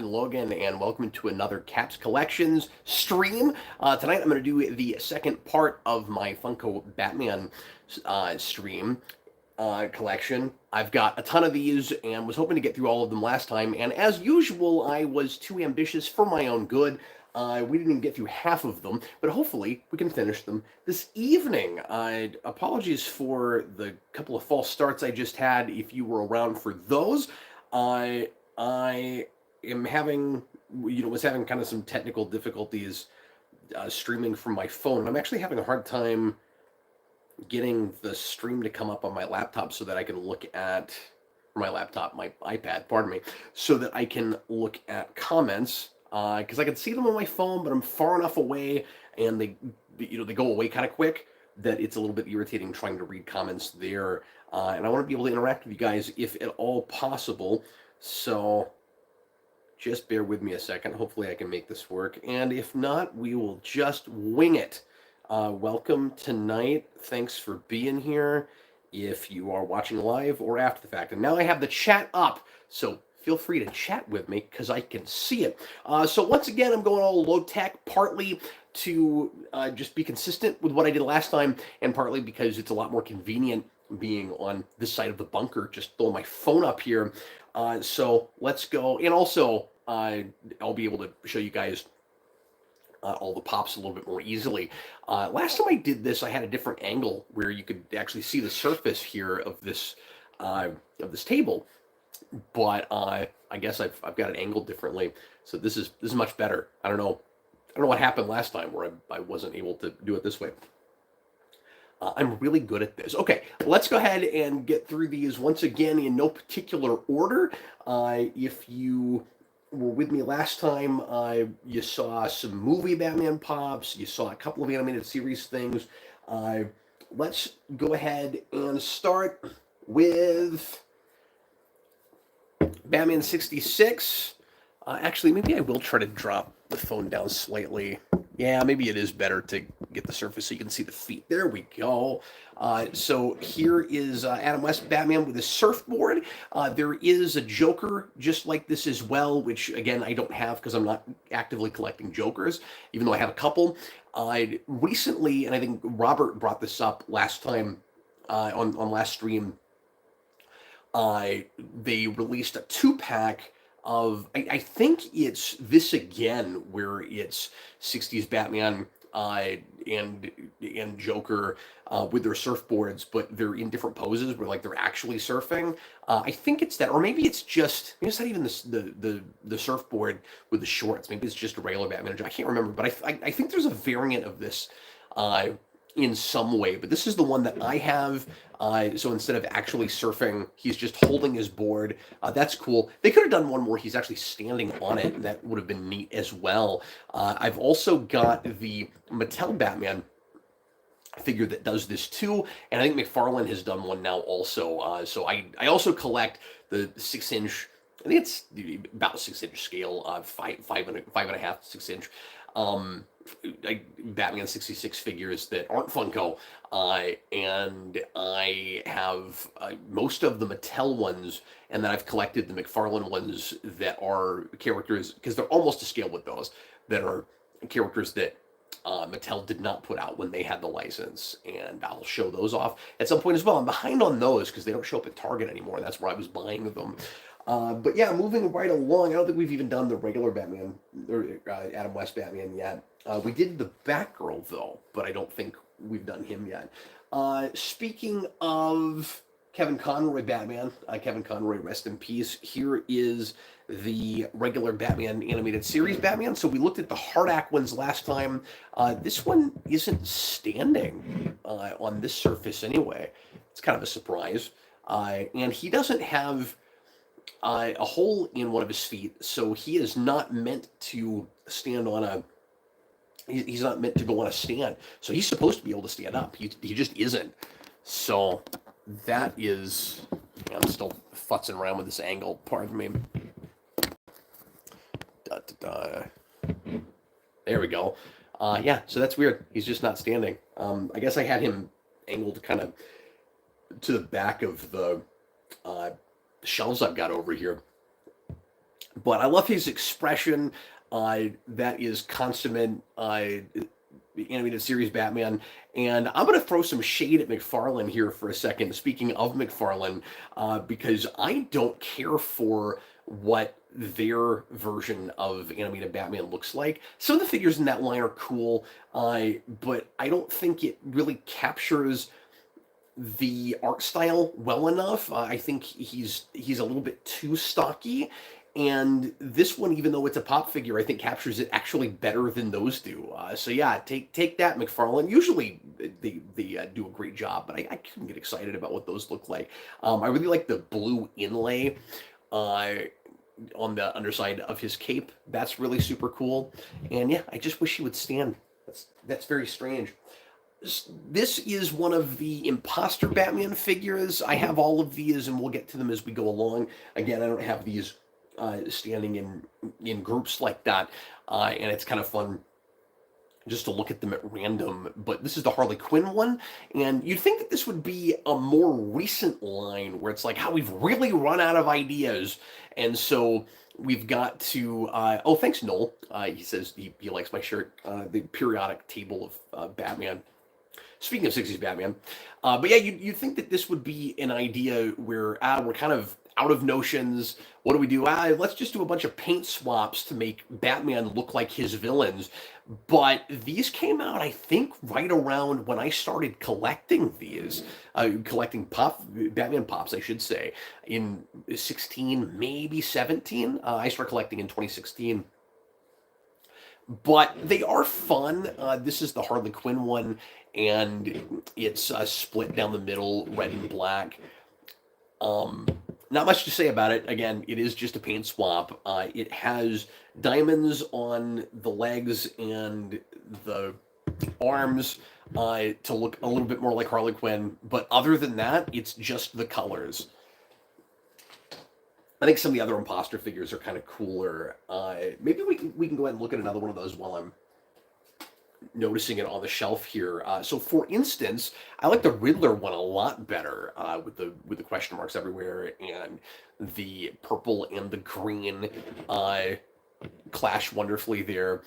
Logan, and welcome to another Caps Collections stream. Tonight I'm going to do the second part of my Funko Batman stream collection. I've got a ton of these and was hoping to get through all of them last time, and as usual, I was too ambitious for my own good. We didn't even get through half of them, but hopefully we can finish them this evening. Apologies for the couple of false starts I just had if you were around for those. I am having, was having kind of some technical difficulties streaming from my phone. I'm actually having a hard time getting the stream to come up on my laptop so that I can look at my laptop, my iPad, pardon me, so that I can look at comments because I can see them on my phone, but I'm far enough away and they go away kind of quick that it's a little bit irritating trying to read comments there. And I want to be able to interact with you guys if at all possible. So just bear with me a second. Hopefully I can make this work. And if not, we will just wing it. Welcome tonight. Thanks for being here if you are watching live or after the fact. And now I have the chat up, so feel free to chat with me because I can see it. So once again, I'm going all low tech, partly to just be consistent with what I did last time, and partly because it's a lot more convenient being on this side of the bunker, just throw my phone up here. So let's go. And also, I'll be able to show you guys all the pops a little bit more easily. Last time I did this, I had a different angle where you could actually see the surface here of this table. But I guess I've got it angled differently, so this is much better. I don't know what happened last time where I wasn't able to do it this way. I'm really good at this. Okay, let's go ahead and get through these once again in no particular order. If you were with me last time, you saw some movie Batman pops, you saw a couple of animated series things. Let's go ahead and start with Batman 66. Actually, maybe I will try to drop the phone down slightly. Yeah, maybe it is better to get the surface so you can see the feet. There we go. So here is Adam West Batman with his surfboard. There is a Joker just like this as well, which, again, I don't have because I'm not actively collecting Jokers, even though I have a couple. Recently, and I think Robert brought this up last time on last stream, they released a 2-pack of, I think it's This Again, where it's 60s Batman and Joker with their surfboards, but they're in different poses where like they're actually surfing. I think it's that, or maybe it's not even the surfboard with the shorts. Maybe it's just a regular Batman. I can't remember, but I think there's a variant of this in some way, but this is the one that I have. So instead of actually surfing, he's just holding his board. That's cool. They could have done one more. He's actually standing on it, and that would have been neat as well. I've also got the Mattel Batman figure that does this too, and I think McFarlane has done one now also. So I also collect the 6-inch. I think it's about 6-inch scale, five and a half, 6-inch. Batman 66 figures that aren't Funko, and I have most of the Mattel ones, and then I've collected the McFarlane ones that are characters, because they're almost to scale with those, that are characters that Mattel did not put out when they had the license, and I'll show those off at some point as well. I'm behind on those because they don't show up at Target anymore. That's where I was buying them. But yeah, moving right along, I don't think we've even done the regular Batman, or Adam West Batman yet. We did the Batgirl, though, but I don't think we've done him yet. Speaking of Kevin Conroy Batman, Kevin Conroy, rest in peace, here is the regular Batman animated series Batman. So we looked at the Hardak ones last time. This one isn't standing on this surface anyway. It's kind of a surprise. And he doesn't have a hole in one of his feet, so he is not meant to stand on a. He's not meant to go on a stand, so he's supposed to be able to stand up. He just isn't. So that is. I'm still futzing around with this angle. Pardon me. There we go. Yeah, so that's weird. He's just not standing. I guess I had him angled kind of to the back of the shelves I've got over here. But I love his expression. That is consummate animated series Batman. And I'm going to throw some shade at McFarlane here for a second. Speaking of McFarlane, because I don't care for what their version of animated Batman looks like. Some of the figures in that line are cool, but I don't think it really captures the art style well enough. I think he's a little bit too stocky, and this one, even though it's a pop figure, I think captures it actually better than those do. So yeah, take that, McFarlane. Usually they do a great job, but I couldn't get excited about what those look like. I really like the blue inlay. Uh, on the underside of his cape. That's really super cool. And yeah, I just wish he would stand. That's very strange. This is one of the imposter Batman figures. I have all of these, and we'll get to them as we go along. Again, I don't have these standing in groups like that, and it's kind of fun just to look at them at random. But this is the Harley Quinn one, and you'd think that this would be a more recent line where it's like how we've really run out of ideas, and so we've got to. Oh, thanks, Noel. He says he likes my shirt. The periodic table of Batman. Speaking of 60s Batman, but yeah, you'd think that this would be an idea where we're kind of out of notions. What do we do? Let's just do a bunch of paint swaps to make Batman look like his villains. But these came out, I think, right around when I started collecting these, collecting Batman pops, I should say, in 16, maybe 17. I started collecting in 2016. But they are fun. This is the Harley Quinn one, and it's split down the middle, red and black. Um, Not much to say about it. Again, it is just a paint swap. It has diamonds on the legs and the arms to look a little bit more like Harley Quinn. But other than that, it's just the colors. I think some of the other imposter figures are kind of cooler. Maybe we can go ahead and look at another one of those while I'm noticing it on the shelf here. So, for instance, I like the Riddler one a lot better with the question marks everywhere and the purple and the green clash wonderfully there.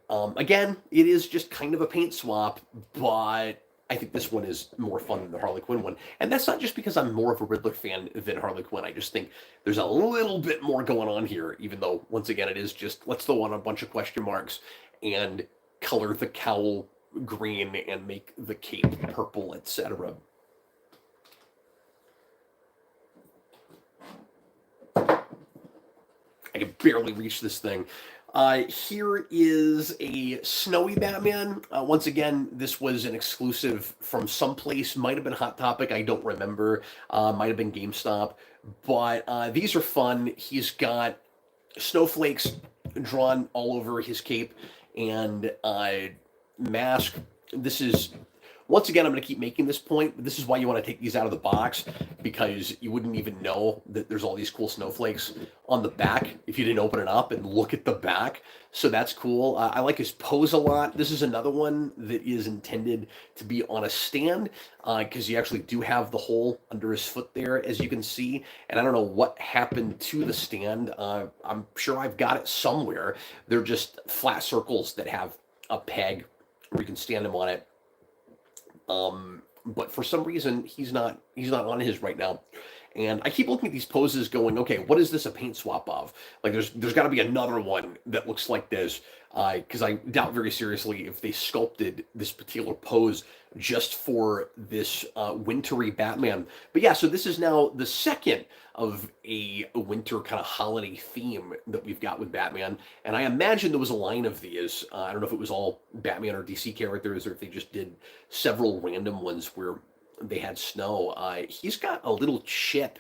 Again, it is just kind of a paint swap, but I think this one is more fun than the Harley Quinn one. And that's not just because I'm more of a Riddler fan than Harley Quinn. I just think there's a little bit more going on here, even though, once again, it is just let's throw on a bunch of question marks and color the cowl green and make the cape purple, etc. I can barely reach this thing. Here is a snowy Batman. Once again, this was an exclusive from someplace. Might have been Hot Topic. I don't remember. Might have been GameStop. But these are fun. He's got snowflakes drawn all over his cape and mask. This is once again, I'm going to keep making this point. This is why you want to take these out of the box, because you wouldn't even know that there's all these cool snowflakes on the back if you didn't open it up and look at the back. So that's cool. I like his pose a lot. This is another one that is intended to be on a stand because you actually do have the hole under his foot there, as you can see. And I don't know what happened to the stand. I'm sure I've got it somewhere. They're just flat circles that have a peg where you can stand him on it. But for some reason he's not on his right now. And I keep looking at these poses going, okay, what is this a paint swap of? Like there's got to be another one that looks like this. Because I doubt very seriously if they sculpted this particular pose just for this wintry Batman. But yeah, so this is now the second of a winter kind of holiday theme that we've got with Batman. And I imagine there was a line of these. I don't know if it was all Batman or DC characters or if they just did several random ones where they had snow. He's got a little chip,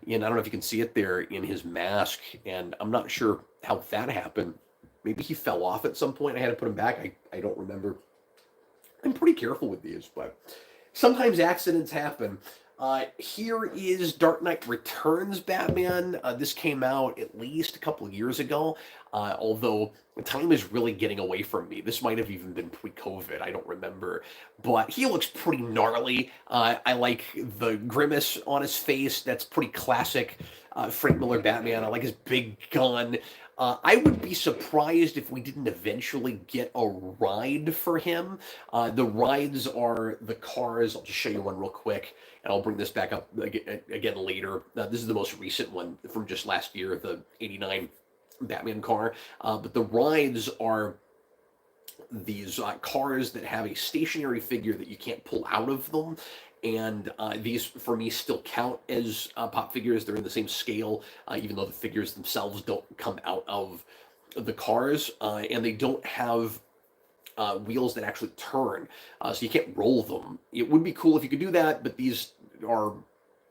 and I don't know if you can see it there in his mask, and I'm not sure how that happened. Maybe he fell off at some point. I had to put him back. I don't remember. I'm pretty careful with these, but sometimes accidents happen. Here is Dark Knight Returns Batman. This came out at least a couple of years ago, although time is really getting away from me. This might have even been pre-COVID, I don't remember. But he looks pretty gnarly. I like the grimace on his face. That's pretty classic Frank Miller Batman. I like his big gun. I would be surprised if we didn't eventually get a ride for him. The rides are the cars. I'll just show you one real quick, and I'll bring this back up again later. This is the most recent one from just last year, the '89 Batman car. But the rides are these cars that have a stationary figure that you can't pull out of them. And these, for me, still count as pop figures. They're in the same scale, even though the figures themselves don't come out of the cars. And they don't have wheels that actually turn, so you can't roll them. It would be cool if you could do that, but these are,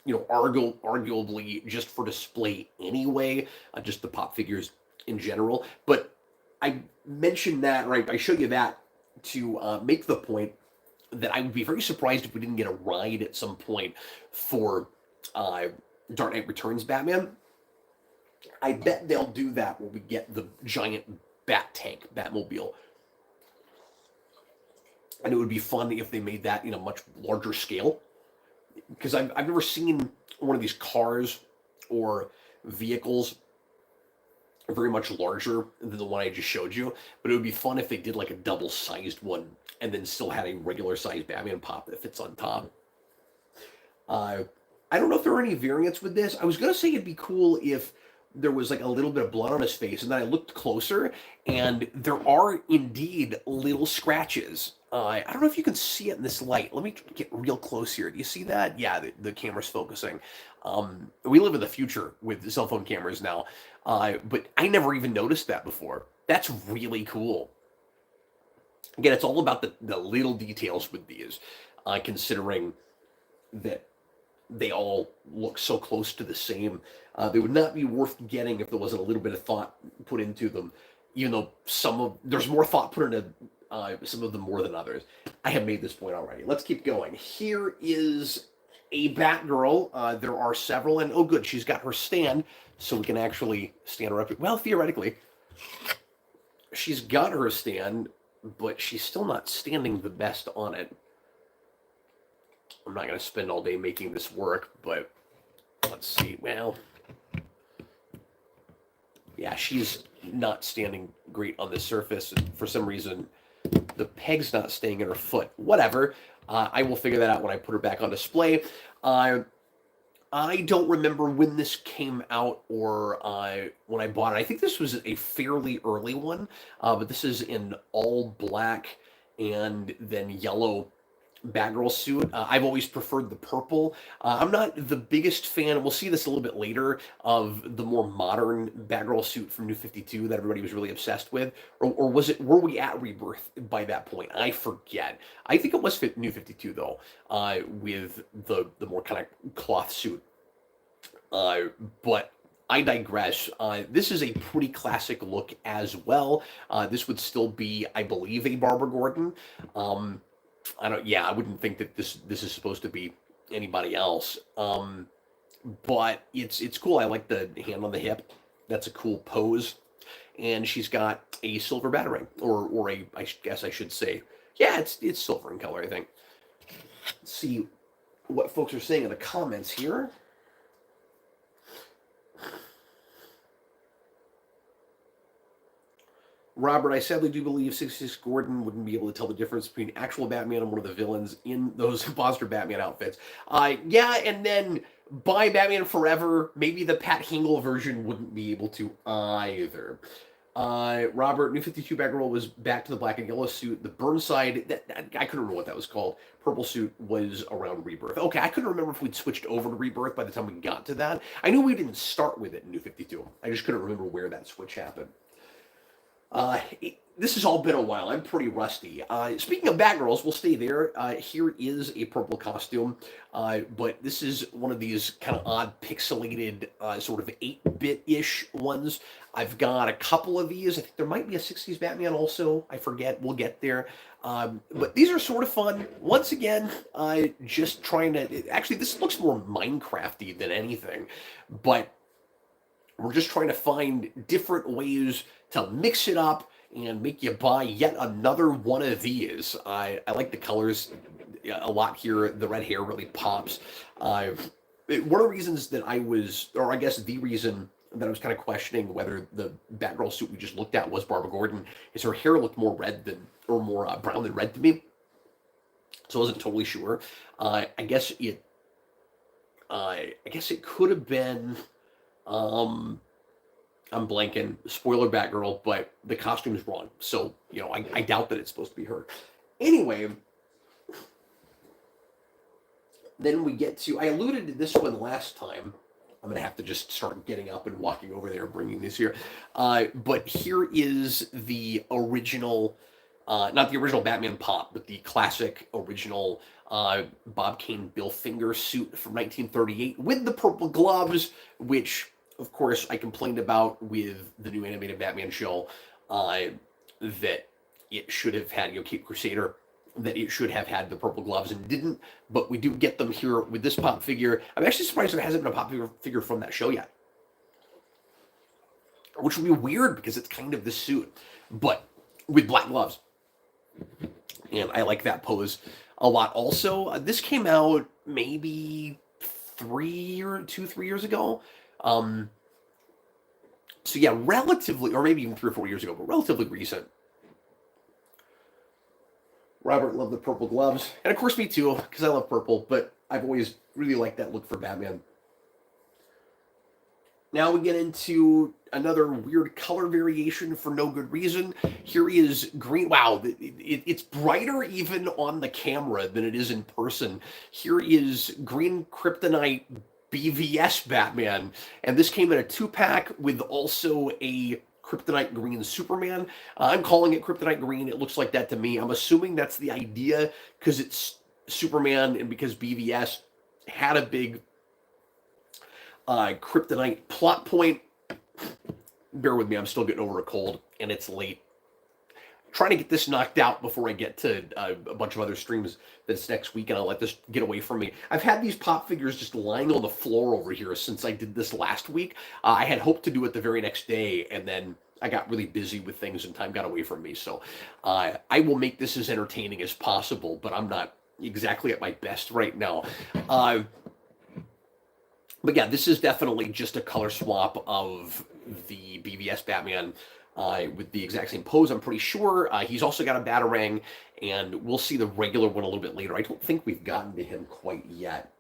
arguably just for display anyway, just the pop figures in general. But I mentioned that, right? I show you that to make the point that I would be very surprised if we didn't get a ride at some point for Dark Knight Returns Batman. I bet they'll do that when we get the giant Bat Tank Batmobile. And it would be fun if they made that in a much larger scale. Because I've never seen one of these cars or vehicles very much larger than the one I just showed you. But it would be fun if they did like a double-sized one and then still had a regular-sized Batman pop that fits on top. I don't know if there are any variants with this. I was going to say it'd be cool if there was like a little bit of blood on his face, and then I looked closer, and there are indeed little scratches. I don't know if you can see it in this light. Let me get real close here. Do you see that? Yeah, the camera's focusing. We live in the future with cell phone cameras now, but I never even noticed that before. That's really cool. Again, it's all about the little details with these, considering that they all look so close to the same. They would not be worth getting if there wasn't a little bit of thought put into them, even though there's more thought put into some of them more than others. I have made this point already. Let's keep going. Here is a Batgirl. There are several, and oh good, she's got her stand, so we can actually stand her up. Well, theoretically, she's got her stand, but she's still not standing the best on it. I'm not going to spend all day making this work, but let's see. Well, yeah, she's not standing great on this surface. For some reason, the peg's not staying in her foot. Whatever. I will figure that out when I put her back on display. I don't remember when this came out or when I bought it. I think this was a fairly early one, but this is in all black and then yellow Batgirl suit. I've always preferred the purple. I'm not the biggest fan, we'll see this a little bit later, of the more modern Batgirl suit from New 52 that everybody was really obsessed with. Or were we at Rebirth by that point? I forget. I think it was New 52 though, with the more kind of cloth suit. But I digress. This is a pretty classic look as well. This would still be, I believe, a Barbara Gordon. I wouldn't think that this is supposed to be anybody else. But it's cool. I like the hand on the hip. That's a cool pose. And she's got a silver batarang, or I guess I should say, yeah, it's silver in color, I think. Let's see what folks are saying in the comments here. Robert, I sadly do believe 66 Gordon wouldn't be able to tell the difference between actual Batman and one of the villains in those imposter Batman outfits. Yeah, and then by Batman Forever, maybe the Pat Hingle version wouldn't be able to either. Robert, New 52 Batgirl was back to the black and yellow suit. The Burnside, I couldn't remember what that was called. Purple suit was around Rebirth. Okay, I couldn't remember if we'd switched over to Rebirth by the time we got to that. I knew we didn't start with it in New 52. I just couldn't remember where that switch happened. This has all been a while. I'm pretty rusty. Speaking of Batgirls, we'll stay there. Here is a purple costume, but this is one of these kind of odd pixelated, sort of 8-bit-ish ones. I've got a couple of these. I think there might be a 60s Batman also. I forget. We'll get there. But these are sort of fun. Once again, just trying to... Actually, this looks more Minecrafty than anything, but we're just trying to find different ways to mix it up and make you buy yet another one of these. I like the colors a lot here. The red hair really pops. One of the reasons that I was, or I guess the reason that I was kind of questioning whether the Batgirl suit we just looked at was Barbara Gordon is her hair looked more red than, or more brown than red to me. So I wasn't totally sure. I guess it could have been. I'm blanking. Spoiler Batgirl, but the costume is wrong. So, I doubt that it's supposed to be her. Anyway, then we get to, I alluded to this one last time. I'm going to have to just start getting up and walking over there and bringing this here. But here is the original, not the original Batman pop, but the classic original Bob Kane Bill Finger suit from 1938 with the purple gloves, which... Of course, I complained about with the new animated Batman show that it should have had, Cape Crusader, that it should have had the purple gloves and didn't, but we do get them here with this pop figure. I'm actually surprised there hasn't been a pop figure from that show yet, which would be weird because it's kind of the suit, but with black gloves. And I like that pose a lot. Also, this came out maybe 3 years ago. So yeah, relatively, or maybe even 3 or 4 years ago, but relatively recent. Robert loved the purple gloves. And of course me too, because I love purple, but I've always really liked that look for Batman. Now we get into another weird color variation for no good reason. Here is green. Wow, it's brighter even on the camera than it is in person. Here is green kryptonite BVS Batman, and this came in a 2-pack with also a Kryptonite Green Superman. I'm calling it Kryptonite Green. It looks like that to me. I'm assuming that's the idea because it's Superman and because BVS had a big Kryptonite plot point. Bear with me, I'm still getting over a cold, and it's late. Trying to get this knocked out before I get to a bunch of other streams this next week, and I'll let this get away from me. I've had these pop figures just lying on the floor over here since I did this last week. I had hoped to do it the very next day, and then I got really busy with things and time got away from me. So I will make this as entertaining as possible, but I'm not exactly at my best right now. But yeah, this is definitely just a color swap of the BVS Batman with the exact same pose, I'm pretty sure. He's also got a Batarang, and we'll see the regular one a little bit later. I don't think we've gotten to him quite yet.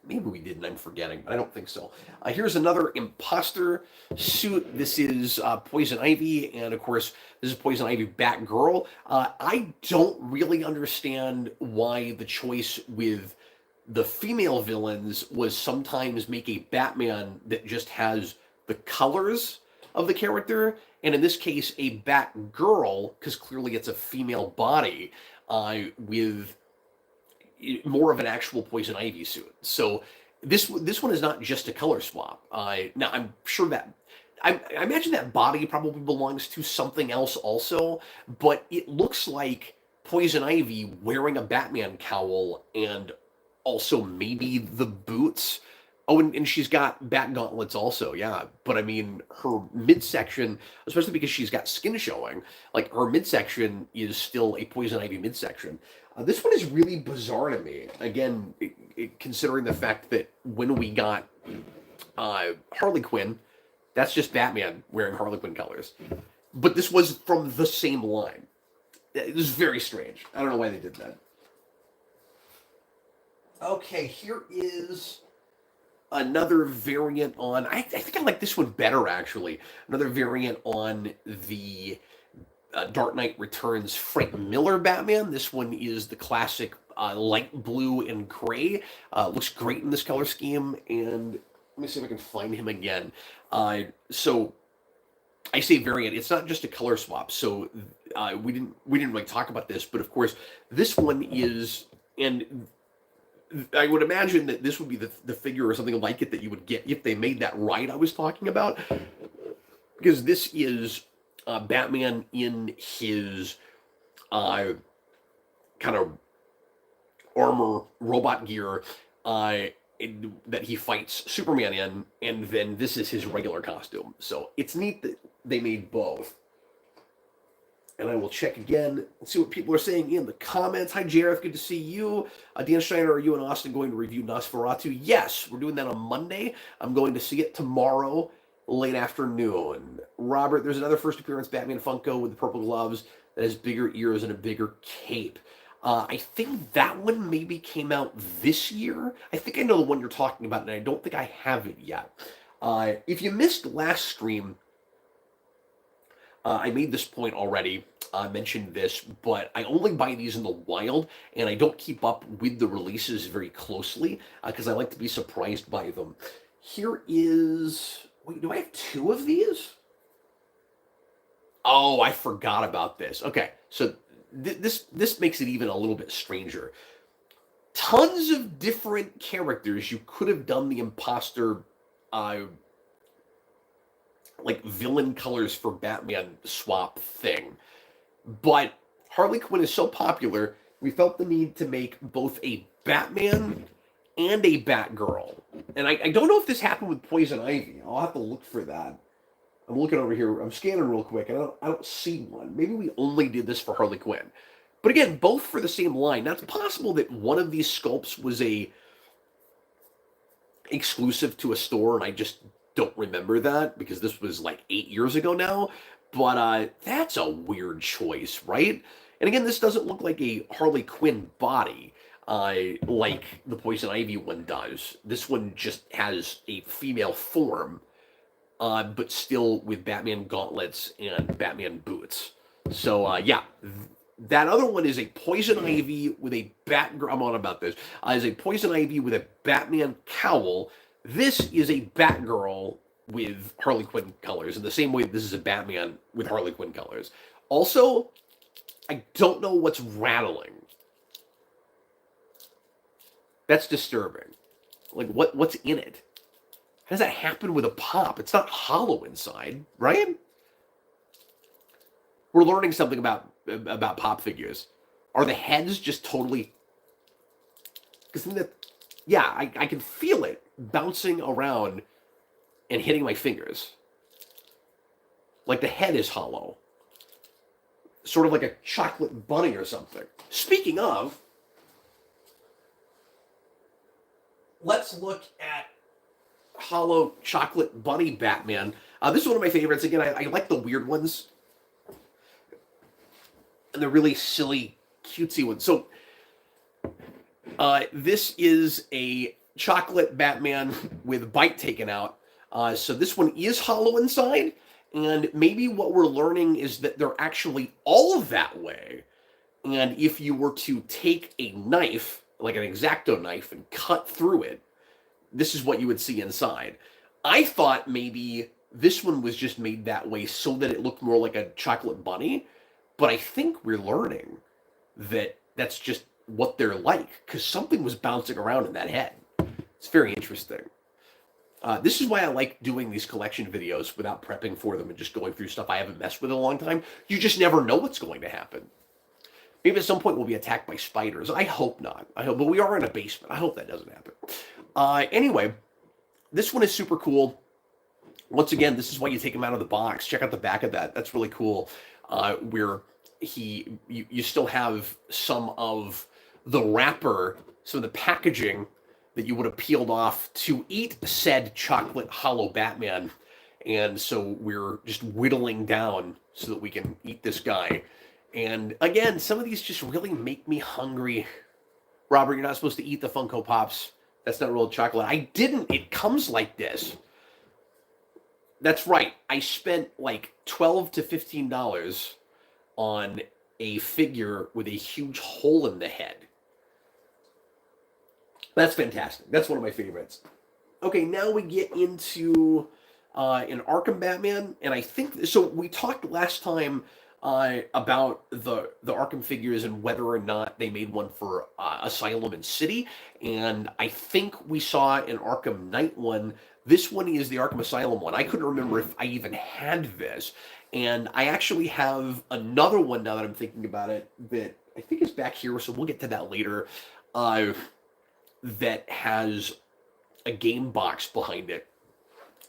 Maybe we did and I'm forgetting, but I don't think so. Here's another imposter suit. This is Poison Ivy, and of course, this is Poison Ivy Batgirl. I don't really understand why the choice with the female villains was sometimes make a Batman that just has the colors of the character, and in this case, a Batgirl, because clearly it's a female body, with more of an actual Poison Ivy suit. So this one is not just a color swap. Now, I'm sure that... I imagine that body probably belongs to something else also, but it looks like Poison Ivy wearing a Batman cowl and also maybe the boots. Oh, and she's got bat gauntlets also, yeah. But I mean, her midsection, especially because she's got skin showing, like her midsection is still a Poison Ivy midsection. This one is really bizarre to me. Again, considering the fact that when we got Harley Quinn, that's just Batman wearing Harley Quinn colors. But this was from the same line. It was very strange. I don't know why they did that. Okay, here is another variant on... I think I like this one better, actually. Another variant on the Dark Knight Returns Frank Miller Batman. This one is the classic light blue and gray. Looks great in this color scheme, and let me see if I can find him again. So I say variant. It's not just a color swap. So we didn't really talk about this, but of course this one is, and I would imagine that this would be the figure or something like it that you would get if they made that right. I was talking about, because this is Batman in his kind of armor robot gear that he fights Superman in, and then this is his regular costume. So it's neat that they made both. And I will check again and see what people are saying in the comments. Hi, Jareth. Good to see you. Dan Steiner, are you and Austin going to review Nosferatu? Yes, we're doing that on Monday. I'm going to see it tomorrow, late afternoon. Robert, there's another first appearance Batman Funko with the purple gloves that has bigger ears and a bigger cape. I think that one maybe came out this year. I think I know the one you're talking about, and I don't think I have it yet. If you missed last stream, I made this point already. I mentioned this, but I only buy these in the wild, and I don't keep up with the releases very closely because I like to be surprised by them. Here is... Wait, do I have two of these? Oh, I forgot about this. Okay, so this makes it even a little bit stranger. Tons of different characters you could have done the imposter like villain colors for Batman swap thing. But Harley Quinn is so popular, we felt the need to make both a Batman and a Batgirl. And I don't know if this happened with Poison Ivy. I'll have to look for that. I'm looking over here. I'm scanning real quick, and I don't see one. Maybe we only did this for Harley Quinn. But again, both for the same line. Now, it's possible that one of these sculpts was a exclusive to a store, and I just don't remember that because this was like 8 years ago now. But that's a weird choice, right? And again, this doesn't look like a Harley Quinn body like the Poison Ivy one does. This one just has a female form, but still with Batman gauntlets and Batman boots. So yeah, that other one is a Poison Ivy with a Batgirl. I'm on about this. Is a Poison Ivy with a Batman cowl. This is a Batgirl with Harley Quinn colors, in the same way this is a Batman with Harley Quinn colors. Also, I don't know what's rattling. That's disturbing. Like, what's in it? How does that happen with a pop? It's not hollow inside, right? We're learning something about pop figures. Are the heads just totally... Because yeah, I can feel it bouncing around and hitting my fingers. Like the head is hollow. Sort of like a chocolate bunny or something. Speaking of, let's look at hollow chocolate bunny Batman. This is one of my favorites. Again, I like the weird ones. And the really silly, cutesy ones. So, this is a chocolate Batman with bite taken out. So this one is hollow inside, and maybe what we're learning is that they're actually all that way. And if you were to take a knife, like an X-Acto knife, and cut through it, this is what you would see inside. I thought maybe this one was just made that way so that it looked more like a chocolate bunny, but I think we're learning that that's just what they're like, because something was bouncing around in that head. It's very interesting. This is why I like doing these collection videos without prepping for them and just going through stuff I haven't messed with in a long time. You just never know what's going to happen. Maybe at some point we'll be attacked by spiders. I hope not. But we are in a basement. I hope that doesn't happen. Anyway, this one is super cool. Once again, this is why you take him out of the box. Check out the back of that. That's really cool. Where you still have some of the wrapper, some of the packaging that you would have peeled off to eat said chocolate hollow Batman. And so we're just whittling down so that we can eat this guy. And again, some of these just really make me hungry. Robert, you're not supposed to eat the Funko Pops. That's not real chocolate. I didn't. It comes like this. That's right. I spent like $12 to $15 on a figure with a huge hole in the head. That's fantastic. That's one of my favorites. Okay, now we get into in Arkham Batman, and I think so. We talked last time about the Arkham figures and whether or not they made one for Asylum and City, and I think we saw an Arkham Knight one. This one is the Arkham Asylum one. I couldn't remember if I even had this, and I actually have another one now that I'm thinking about it that I think is back here. So we'll get to that later. Uh, that has a game box behind it.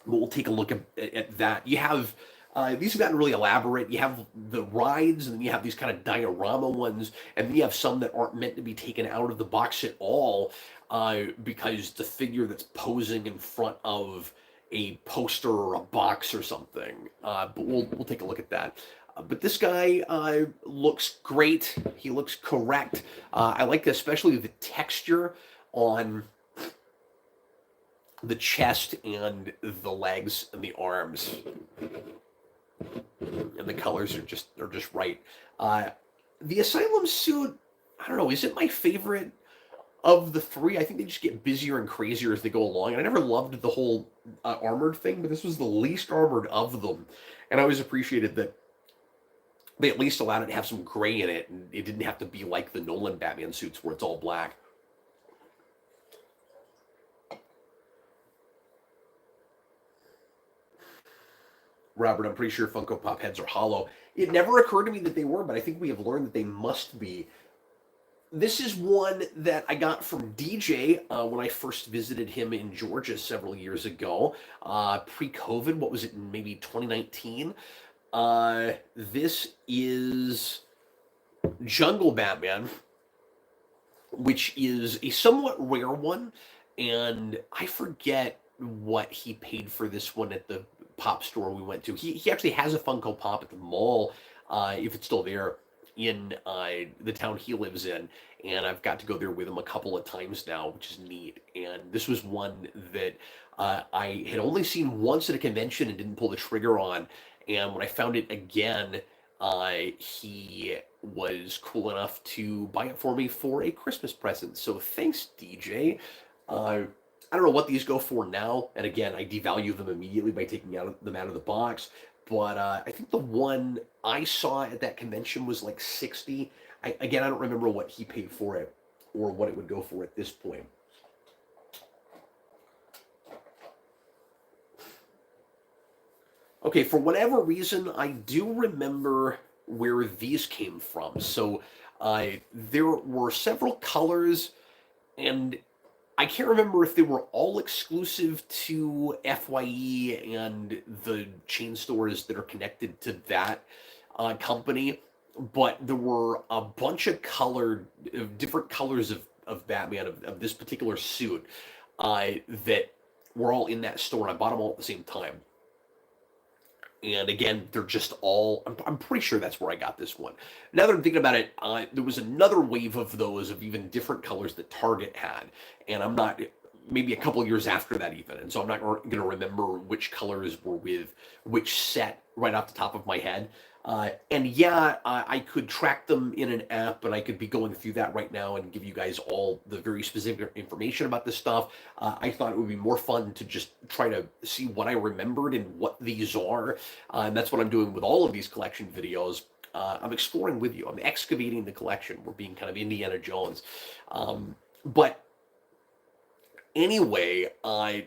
We'll take a look at that. You have these have gotten really elaborate. You have the rides, and then you have these kind of diorama ones, and then you have some that aren't meant to be taken out of the box at all because the figure that's posing in front of a poster or a box or something. But we'll take a look at that. But this guy looks great. He looks correct. I like especially the texture on the chest and the legs and the arms, and the colors are just right. The Asylum suit, I don't know, is it my favorite of the three? I think they just get busier and crazier as they go along. And I never loved the whole armored thing, but this was the least armored of them, and I always appreciated that they at least allowed it to have some gray in it, and it didn't have to be like the Nolan Batman suits where it's all black. Robert, I'm pretty sure Funko Pop heads are hollow. It never occurred to me that they were, but I think we have learned that they must be. This is one that I got from DJ when I first visited him in Georgia several years ago, pre-COVID. What was it, maybe 2019? This is Jungle Batman, which is a somewhat rare one, and I forget what he paid for this one at the pop store we went to. He actually has a Funko Pop at the mall, if it's still there, in the town he lives in, and I've got to go there with him a couple of times now, which is neat. And this was one that I had only seen once at a convention and didn't pull the trigger on, and when I found it again, he was cool enough to buy it for me for a Christmas present. So thanks, DJ. I don't know what these go for now, and again, I devalue them immediately by taking them out of the box. But I think the one I saw at that convention was like 60. Again, I don't remember what he paid for it or what it would go for at this point. Okay, for whatever reason, I do remember where these came from. So there were several colors, and I can't remember if they were all exclusive to FYE and the chain stores that are connected to that company, but there were a bunch of different colors of Batman, of this particular suit, that were all in that store, and I bought them all at the same time. And again, they're just all, I'm pretty sure that's where I got this one. Now that I'm thinking about it, there was another wave of those of even different colors that Target had. And I'm not, maybe a couple of years after that even. And so I'm not going to remember which colors were with which set right off the top of my head. And yeah, I could track them in an app, and I could be going through that right now and give you guys all the very specific information about this stuff. I thought it would be more fun to just try to see what I remembered and what these are. And that's what I'm doing with all of these collection videos. I'm exploring with you. I'm excavating the collection. We're being kind of Indiana Jones. But anyway,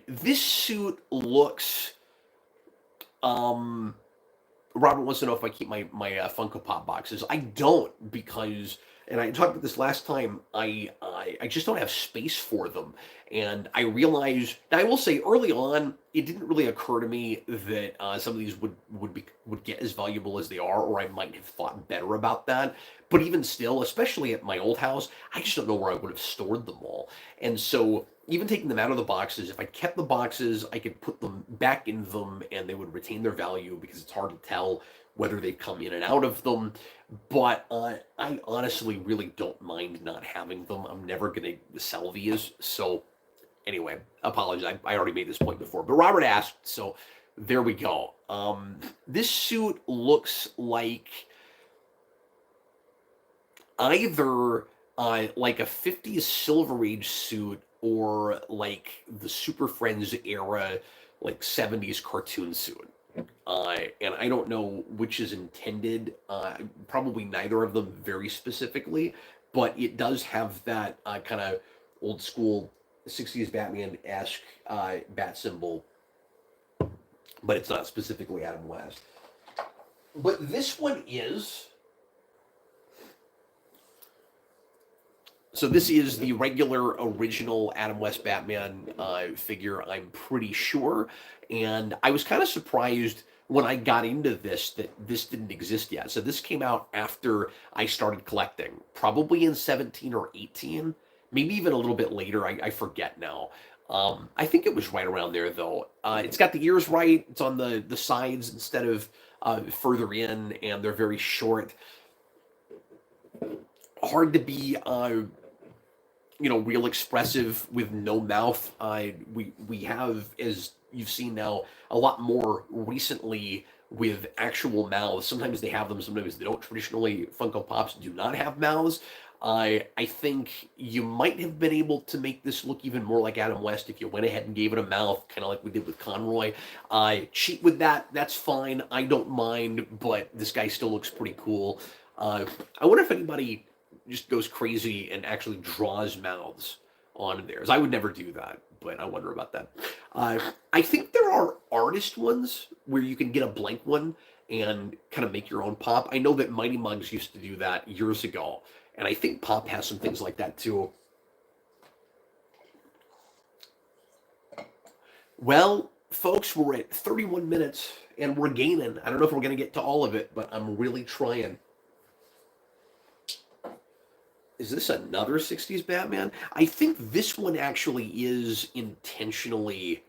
this suit looks... Robert wants to know if I keep my Funko Pop boxes. I don't, because, and I talked about this last time, I just don't have space for them. And I realized, now I will say early on, it didn't really occur to me that some of these would get as valuable as they are, or I might have thought better about that. But even still, especially at my old house, I just don't know where I would have stored them all. And so even taking them out of the boxes, if I kept the boxes, I could put them back in them and they would retain their value, because it's hard to tell whether they come in and out of them. But I honestly really don't mind not having them. I'm never going to sell these. So anyway, apologize. I already made this point before. But Robert asked, so there we go. This suit looks like either like a 50s Silver Age suit, or like the Super Friends era like 70s cartoon suit. And I don't know which is intended. Probably neither of them very specifically, but it does have that kind of old school 60s Batman-esque bat symbol, but it's not specifically Adam West. But this one is. So this is the regular original Adam West Batman figure, I'm pretty sure. And I was kind of surprised when I got into this that this didn't exist yet. So this came out after I started collecting, probably in 17 or 18, maybe even a little bit later. I forget now. I think it was right around there, though. It's got the ears right. It's on the sides instead of further in, and they're very short. Hard to be real expressive with no mouth. We have, as you've seen now, a lot more recently with actual mouths. Sometimes they have them, sometimes they don't. Traditionally, Funko Pops do not have mouths. I think you might have been able to make this look even more like Adam West if you went ahead and gave it a mouth, kind of like we did with Conroy. Cheat with that, that's fine. I don't mind, but this guy still looks pretty cool. I wonder if anybody just goes crazy and actually draws mouths on theirs. I would never do that, but I wonder about that. I think there are artist ones where you can get a blank one and kind of make your own pop. I know that Mighty Mugs used to do that years ago, and I think Pop has some things like that too. Well, folks, we're at 31 minutes and we're gaining. I don't know if we're going to get to all of it, but I'm really trying. Is this another 60s Batman? I think this one actually is intentionally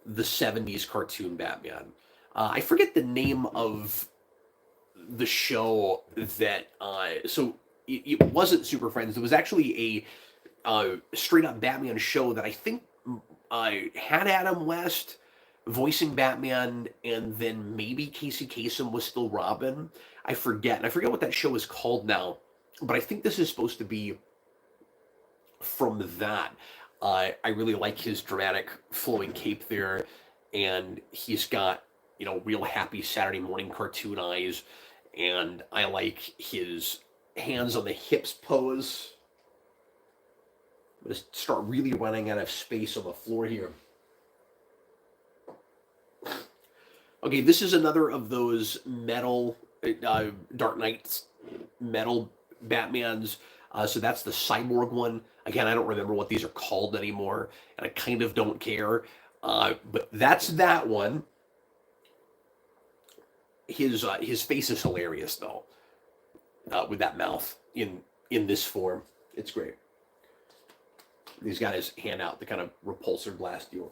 the 70s cartoon Batman. I forget the name of the show that. So it wasn't Super Friends. It was actually a straight up Batman show that I think had Adam West voicing Batman, and then maybe Casey Kasem was still Robin. I forget. And I forget what that show is called now. But I think this is supposed to be from that. I really like his dramatic flowing cape there, and he's got, real happy Saturday morning cartoon eyes, and I like his hands on the hips pose. I'm going to start really running out of space on the floor here. Okay, this is another of those metal, Dark Knight's metal Batmans. So that's the Cyborg one. Again, I don't remember what these are called anymore, and I kind of don't care. But that's that one. His face is hilarious though, with that mouth in this form. It's great. He's got his hand out to kind of repulsor blast you.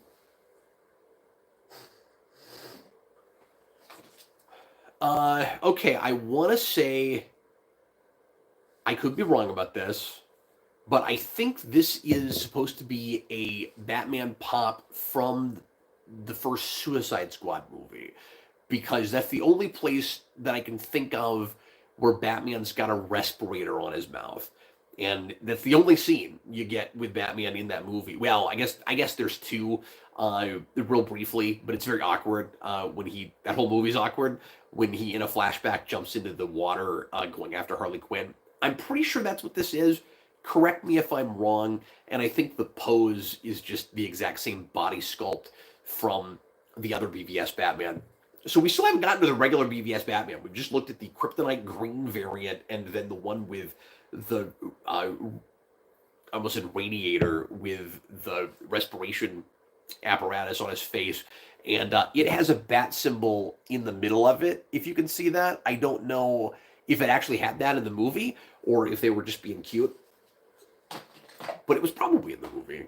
Okay, I want to say, I could be wrong about this, but I think this is supposed to be a Batman pop from the first Suicide Squad movie, because that's the only place that I can think of where Batman's got a respirator on his mouth. And that's the only scene you get with Batman in that movie. Well, I guess there's two, real briefly, but it's very awkward when that whole movie's awkward when he, in a flashback, jumps into the water going after Harley Quinn. I'm pretty sure that's what this is. Correct me if I'm wrong. And I think the pose is just the exact same body sculpt from the other BVS Batman. So we still haven't gotten to the regular BVS Batman. We've just looked at the Kryptonite Green variant and then the one with the, I almost said radiator, with the respiration apparatus on his face. And it has a bat symbol in the middle of it, if you can see that. I don't know if it actually had that in the movie or if they were just being cute. But it was probably in the movie.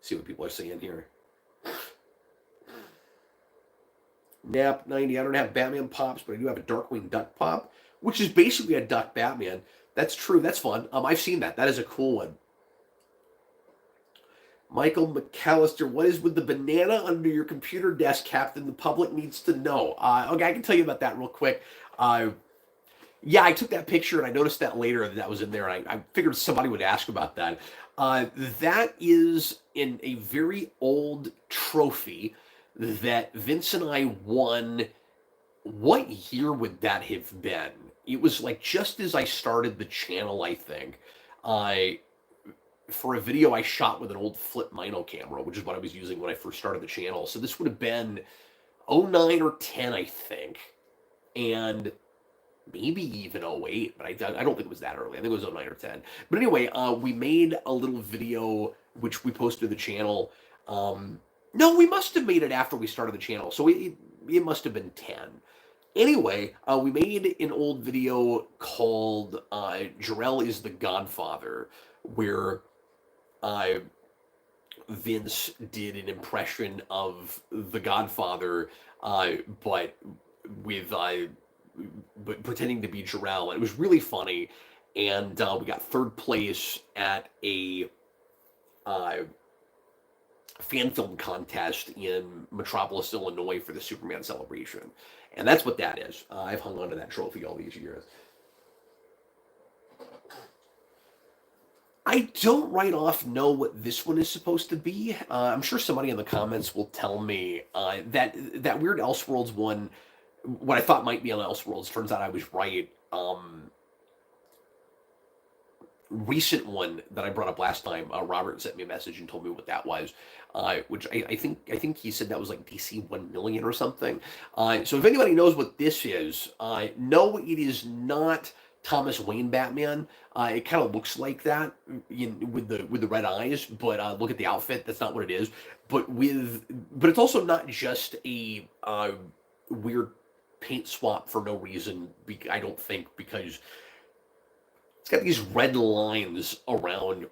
See what people are saying here. Nap 90, I don't have Batman pops, but I do have a Darkwing Duck pop, which is basically a Duck Batman. That's true, that's fun. I've seen that. That is a cool one. Michael McAllister, what is with the banana under your computer desk, Captain? The public needs to know. Okay, I can tell you about that real quick. Yeah, I took that picture and I noticed that later that was in there. And I figured somebody would ask about that. That is in a very old trophy that Vince and I won. What year would that have been? It was like just as I started the channel, I think. I For a video I shot with an old flip Mino camera, which is what I was using when I first started the channel. So this would have been '09 or 10, I think. And maybe even '08, but I don't think it was that early. I think it was '09 or 10. But anyway, we made a little video which we posted to the channel. No, we must have made it after we started the channel, so it must have been 10. Anyway, we made an old video called Jarrell is the Godfather, where uh, Vince did an impression of the Godfather, but with but pretending to be Jarrell. It was really funny, and we got third place at a uh, fan film contest in Metropolis, Illinois, for the Superman celebration, and that's what that is. I've hung on to that trophy all these years. I don't right off know what this one is supposed to be. I'm sure somebody in the comments will tell me that weird Elseworlds one. What I thought might be on Elseworlds turns out I was right. Recent one that I brought up last time, Robert sent me a message and told me what that was, which I think he said that was like DC 1 million or something. So if anybody knows what this is, no, it is not Thomas Wayne Batman. It kind of looks like that with the red eyes, but look at the outfit. That's not what it is. But it's also not just a weird paint swap for no reason. I don't think, because it's got these red lines around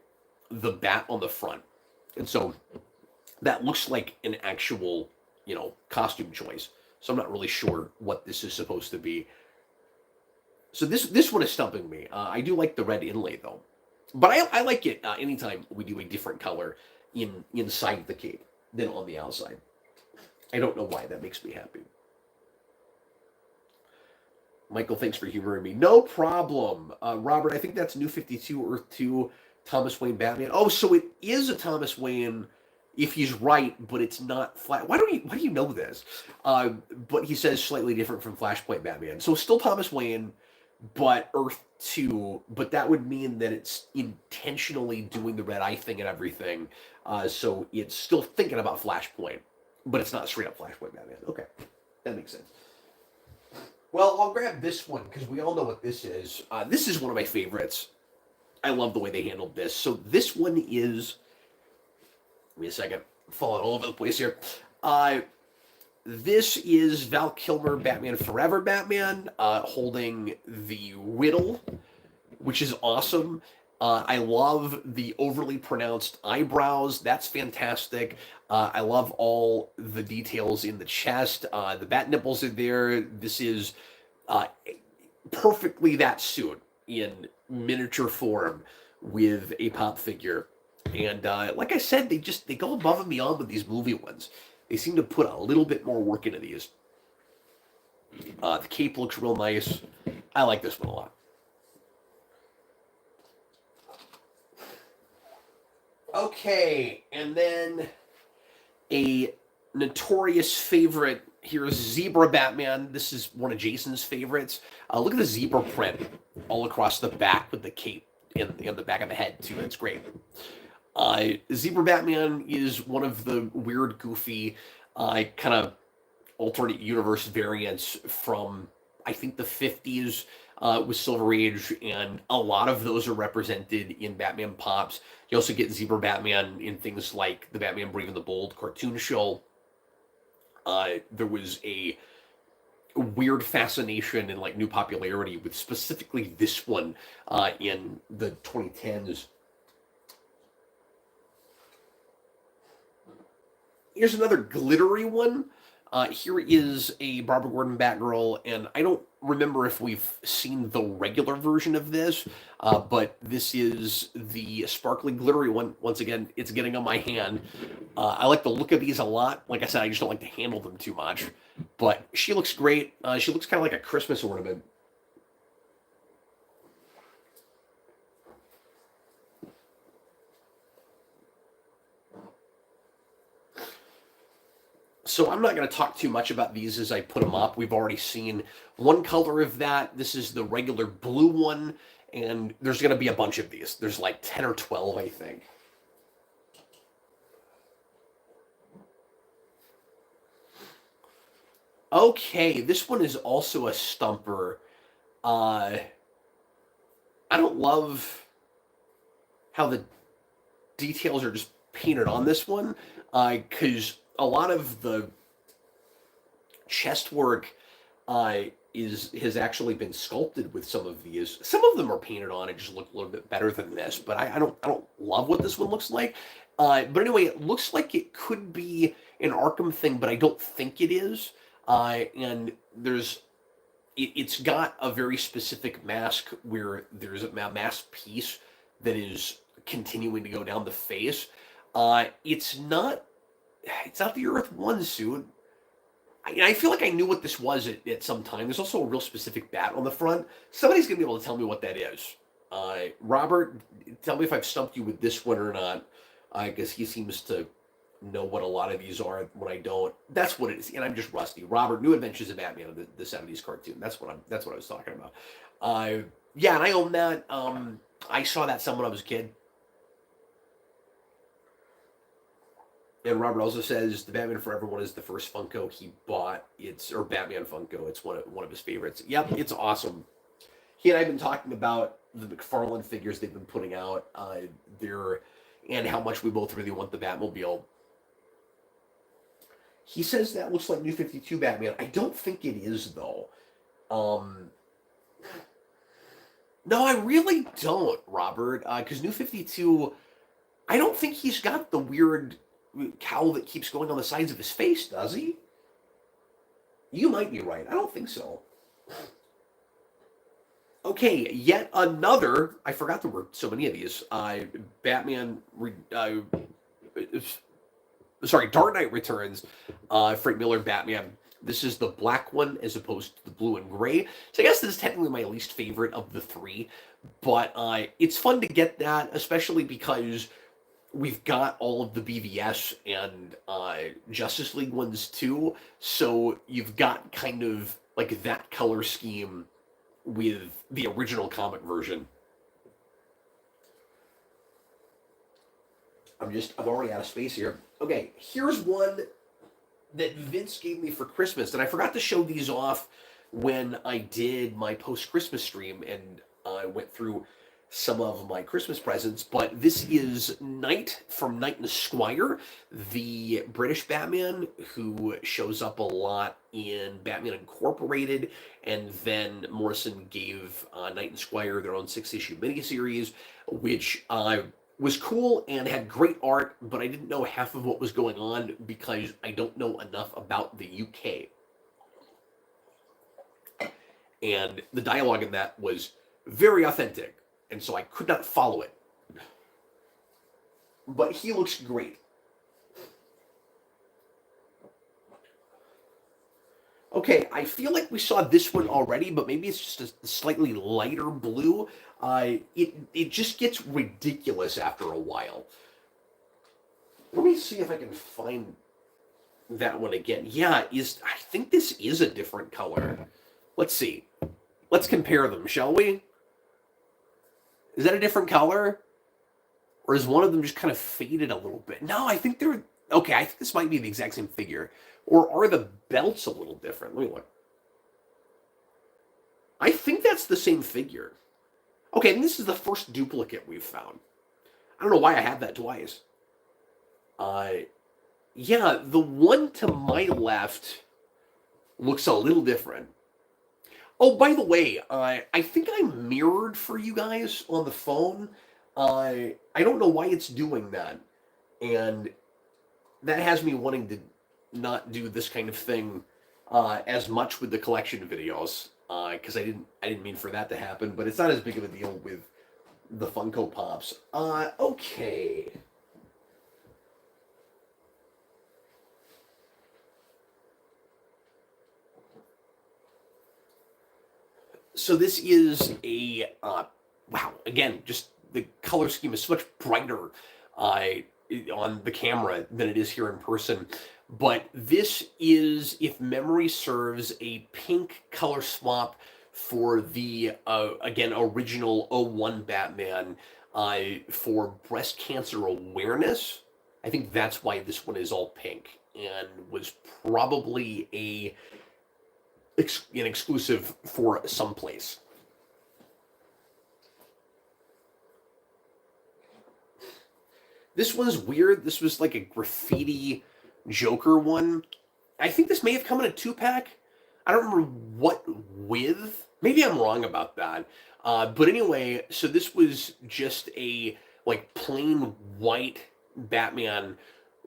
the bat on the front, and so that looks like an actual costume choice. So I'm not really sure what this is supposed to be. So this one is stumping me. I do like the red inlay though, but I like it anytime we do a different color inside the cape than on the outside. I don't know why. That makes me happy. Michael, thanks for humoring me. No problem. Robert, I think that's New 52 Earth 2 Thomas Wayne Batman. Oh, so it is a Thomas Wayne if he's right, but it's not flat. Why do you know this? But he says slightly different from Flashpoint Batman. So still Thomas Wayne, but Earth 2, but that would mean that it's intentionally doing the red eye thing and everything. So it's still thinking about Flashpoint, but it's not straight up Flashpoint Batman. Okay, that makes sense. Well, I'll grab this one because we all know what this is. This is one of my favorites. I love the way they handled this. So this one is, give me a second, I'm falling all over the place here. This is Val Kilmer, Batman Forever Batman, holding the Riddle, which is awesome. I love the overly pronounced eyebrows. That's fantastic. I love all the details in the chest. The bat nipples are there. This is uh, perfectly that suit in miniature form with a pop figure. And like I said, they go above and beyond with these movie ones. They seem to put a little bit more work into these. The cape looks real nice. I like this one a lot. Okay, and then a notorious favorite here is Zebra Batman. This is one of Jason's favorites. Look at the zebra print all across the back with the cape in the back of the head, too. That's great. Zebra Batman is one of the weird, goofy, kind of alternate universe variants from, I think, the 50s with Silver Age, and a lot of those are represented in Batman Pops. You also get Zebra Batman in things like the Batman Brave and the Bold cartoon show. There was a weird fascination and like new popularity with specifically this one in the 2010s. Here's another glittery one. Here is a Barbara Gordon Batgirl, and I don't remember if we've seen the regular version of this, but this is the sparkly glittery one. Once again, it's getting on my hand. I like the look of these a lot. Like I said, I just don't like to handle them too much. But she looks great. She looks kind of like a Christmas ornament. So I'm not going to talk too much about these as I put them up. We've already seen one color of that. This is the regular blue one, and there's going to be a bunch of these. There's like 10 or 12, I think. Okay, this one is also a stumper. Uh, I don't love how the details are just painted on this one, because a lot of the chest work uh, is has actually been sculpted with some of these. Some of them are painted on and just look a little bit better than this, but I don't love what this one looks like. But anyway, it looks like it could be an Arkham thing, but I don't think it is. And it's got a very specific mask where there's a mask piece that is continuing to go down the face. It's not the Earth One suit. I feel like I knew what this was at some time. There's also a real specific bat on the front. Somebody's gonna be able to tell me what that is. Robert, tell me if I've stumped you with this one or not, because he seems to know what a lot of these are when I don't. That's what it is, and I'm just rusty. Robert, New Adventures of Batman, the '70s cartoon. That's what I was talking about. Yeah, and I own that. I saw that some when I was a kid. And Robert also says the Batman Forever one is the first Funko he bought. Or Batman Funko. It's one of his favorites. Yep, it's awesome. He and I have been talking about the McFarlane figures they've been putting out. There, and how much we both really want the Batmobile. He says that looks like New 52 Batman. I don't think it is though. Um, no, I really don't, Robert. Because New 52, I don't think he's got the weird cowl that keeps going on the sides of his face, does he? You might be right. I don't think so. Okay, yet another. I forgot there were so many of these. Batman. Sorry, Dark Knight Returns. Frank Miller Batman. This is the black one as opposed to the blue and gray. So I guess this is technically my least favorite of the three, but it's fun to get that, especially because we've got all of the BVS and Justice League ones too. So you've got kind of like that color scheme with the original comic version. I'm already out of space here. Okay, here's one that Vince gave me for Christmas, and I forgot to show these off when I did my post Christmas stream, and I went through some of my Christmas presents. But this is Knight from Knight and Squire, the British Batman who shows up a lot in Batman Incorporated, and then Morrison gave Knight and Squire their own 6-issue miniseries, which was cool and had great art, but I didn't know half of what was going on because I don't know enough about the UK. And the dialogue in that was very authentic, and so I could not follow it. But he looks great. Okay, I feel like we saw this one already, but maybe it's just a slightly lighter blue. It just gets ridiculous after a while. Let me see if I can find that one again. Yeah, I think this is a different color. Let's see. Let's compare them, shall we? Is that a different color? Or is one of them just kind of faded a little bit? No, I think they're... Okay, I think this might be the exact same figure. Or are the belts a little different? Let me look. I think that's the same figure. Okay, and this is the first duplicate we've found. I don't know why I have that twice. Yeah, the one to my left looks a little different. Oh, by the way, I think I mirrored for you guys on the phone. I don't know why it's doing that. And that has me wanting to not do this kind of thing as much with the collection videos, because I didn't mean for that to happen, but it's not as big of a deal with the Funko Pops. Okay. So this is a wow. Again, just the color scheme is so much brighter on the camera than it is here in person. But this is, if memory serves, a pink color swap for the, again, original '01 Batman for breast cancer awareness. I think that's why this one is all pink and was probably an exclusive for someplace. This one's weird. This was like a graffiti Joker one. I think this may have come in a 2-pack. I don't remember what with. Maybe I'm wrong about that. But anyway, so this was just a like plain white Batman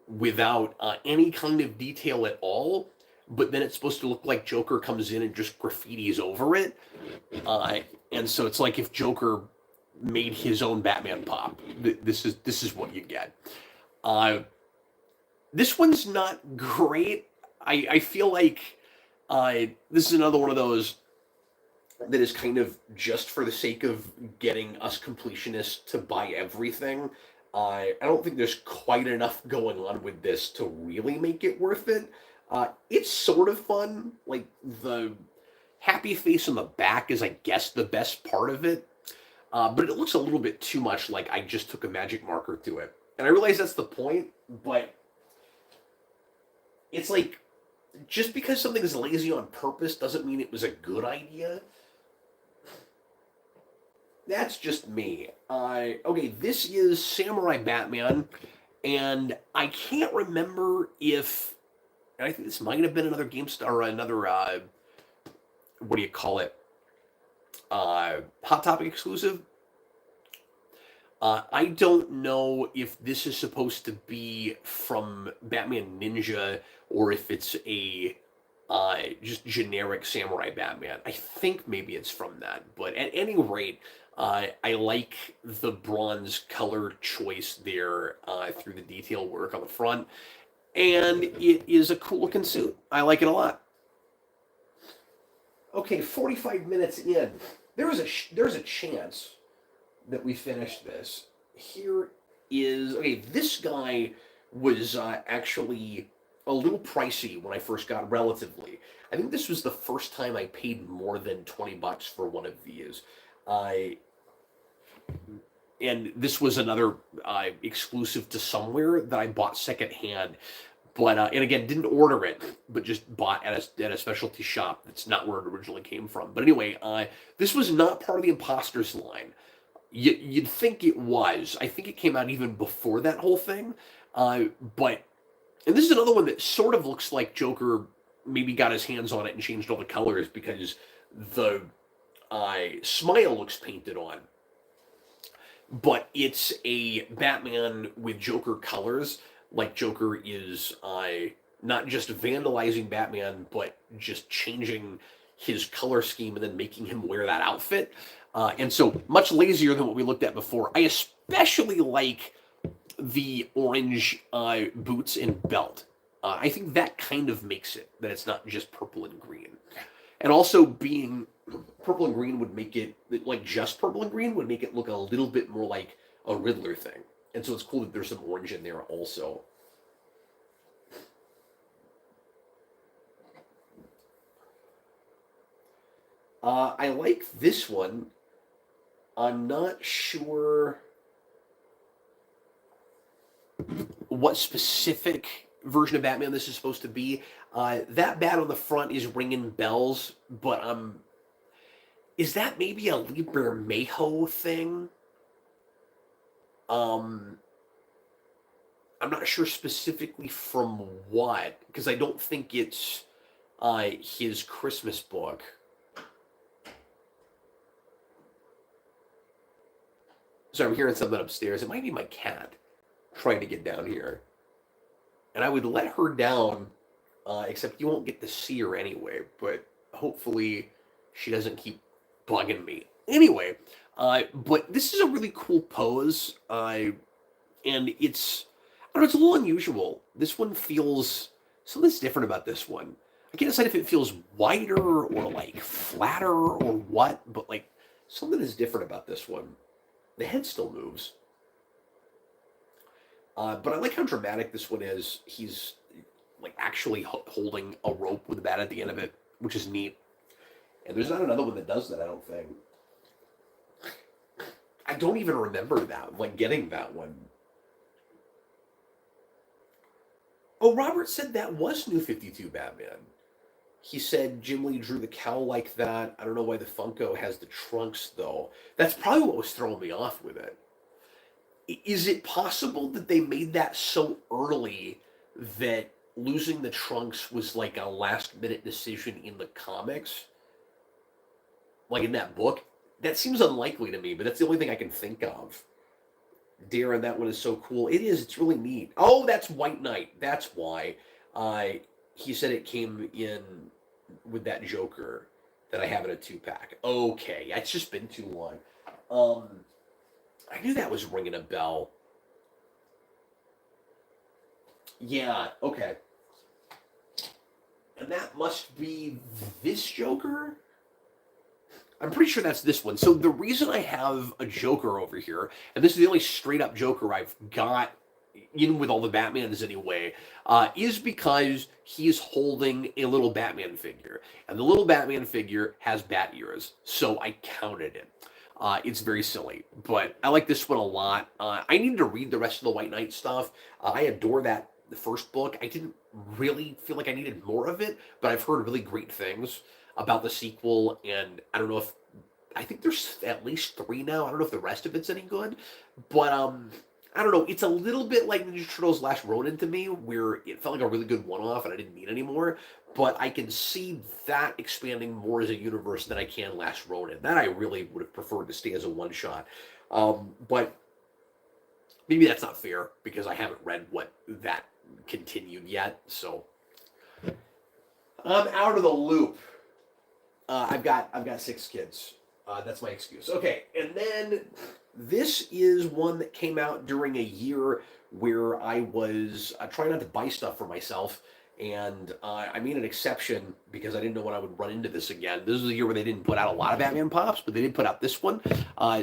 without any kind of detail at all. But then it's supposed to look like Joker comes in and just graffitis over it. Uh, and so it's like if Joker made his own Batman pop. This is what you get. Uh, this one's not great. I feel like this is another one of those that is kind of just for the sake of getting us completionists to buy everything. I don't think there's quite enough going on with this to really make it worth it. It's sort of fun. Like the happy face on the back is, I guess, the best part of it. But it looks a little bit too much like I just took a magic marker to it. And I realize that's the point, but it's like just because something is lazy on purpose doesn't mean it was a good idea. That's just me. Okay, this is Samurai Batman, and I can't remember if I think this might have been another GameStar or another what do you call it? Hot Topic exclusive. I don't know if this is supposed to be from Batman Ninja or if it's a just generic Samurai Batman. I think maybe it's from that, but at any rate, I like the bronze color choice there through the detail work on the front, and it is a cool looking suit. I like it a lot. Okay, 45 minutes in. There's a chance that we finish this. Here is okay. This guy was actually a little pricey when I first got. Relatively, I think this was the first time I paid more than $20 for one of these. I and this was another exclusive to somewhere that I bought secondhand. But and again, didn't order it, but just bought at a specialty shop. That's not where it originally came from. But anyway, this was not part of the Imposters line. You'd think it was. I think it came out even before that whole thing. But and this is another one that sort of looks like Joker maybe got his hands on it and changed all the colors because the smile looks painted on. But it's a Batman with Joker colors. Like Joker is not just vandalizing Batman, but just changing his color scheme and then making him wear that outfit. And so much lazier than what we looked at before. I especially like the orange boots and belt. I think that kind of makes it that it's not just purple and green. And also being purple and green would make it, like just purple and green would make it look a little bit more like a Riddler thing. And so it's cool that there's some orange in there also. I like this one. I'm not sure what specific version of Batman this is supposed to be. That bat on the front is ringing bells, but is that maybe a Libermejo thing? Um, I'm not sure specifically from what, because I don't think it's his Christmas book. So I'm hearing something upstairs. It might be my cat trying to get down here. And I would let her down, except you won't get to see her anyway. But hopefully she doesn't keep bugging me. Anyway, but this is a really cool pose. And I don't know, it's a little unusual. This one feels, something's different about this one. I can't decide if it feels wider or like flatter or what, but like something is different about this one. The head still moves. But I like how dramatic this one is. He's like actually holding a rope with a bat at the end of it, which is neat. And there's not another one that does that, I don't think. I don't even remember that, like getting that one. Oh, Robert said that was New 52 Batman. He said Jim Lee drew the cowl like that. I don't know why the Funko has the trunks, though. That's probably what was throwing me off with it. Is it possible that they made that so early that losing the trunks was like a last minute decision in the comics? Like in that book? That seems unlikely to me, but that's the only thing I can think of. Darren, that one is so cool. It is. It's really neat. Oh, that's White Knight. That's why. He said it came in with that Joker that I have in a 2-pack. Okay, it's just been too long. I knew that was ringing a bell. Yeah, okay. And that must be this Joker? I'm pretty sure that's this one. So the reason I have a Joker over here, and this is the only straight up Joker I've got, even with all the Batmans anyway, is because he's holding a little Batman figure. And the little Batman figure has bat ears. So I counted it. It's very silly, but I like this one a lot. I needed to read the rest of the White Knight stuff. I adore the first book. I didn't really feel like I needed more of it, but I've heard really great things about the sequel, and I don't know if I think there's at least 3 now. I don't know if the rest of it's any good, but I don't know. It's a little bit like Ninja Turtles Last Ronin to me, where it felt like a really good one-off, and I didn't need any more. But I can see that expanding more as a universe than I can Last Ronin. That I really would have preferred to stay as a one-shot, but maybe that's not fair because I haven't read what that continued yet. So I'm out of the loop. I've got 6 kids. That's my excuse. Okay, and then this is one that came out during a year where I was trying not to buy stuff for myself, and I made an exception because I didn't know when I would run into this again. This is a year where they didn't put out a lot of Batman Pops, but they did put out this one.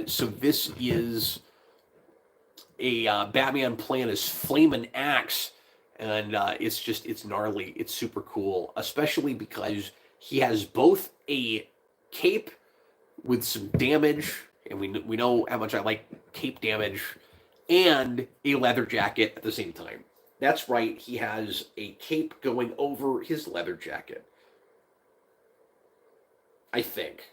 So this is a Batman playing his flaming axe, and it's gnarly. It's super cool, especially because he has both a cape with some damage, and we know how much I like cape damage, and a leather jacket at the same time. That's right, he has a cape going over his leather jacket. I think.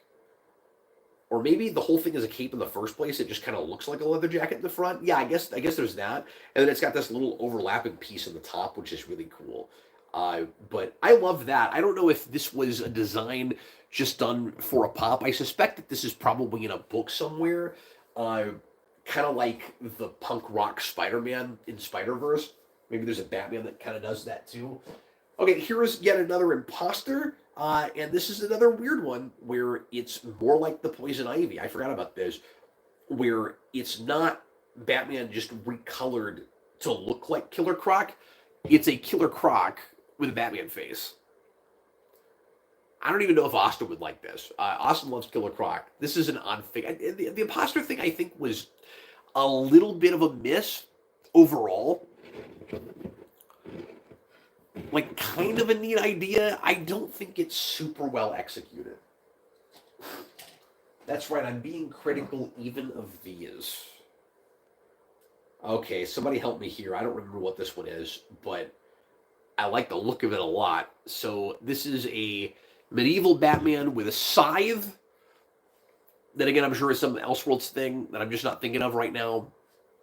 Or maybe the whole thing is a cape in the first place. It just kind of looks like a leather jacket in the front. Yeah, I guess there's that. And then it's got this little overlapping piece in the top, which is really cool. But I love that. I don't know if this was a design just done for a pop. I suspect that this is probably in a book somewhere, kind of like the punk rock Spider-Man in Spider-Verse. Maybe there's a Batman that kind of does that too. Okay, here's yet another imposter, and this is another weird one where it's more like the Poison Ivy. I forgot about this, where it's not Batman just recolored to look like Killer Croc. It's a Killer Croc with a Batman face. I don't even know if Austin would like this. Austin loves Killer Croc. This is an odd thing. The imposter thing, I think, was a little bit of a miss overall. Like, kind of a neat idea. I don't think it's super well executed. That's right, I'm being critical even of these. Okay, somebody help me here. I don't remember what this one is, but I like the look of it a lot. So this is a medieval Batman with a scythe. Then again, I'm sure it's some Elseworlds thing that I'm just not thinking of right now.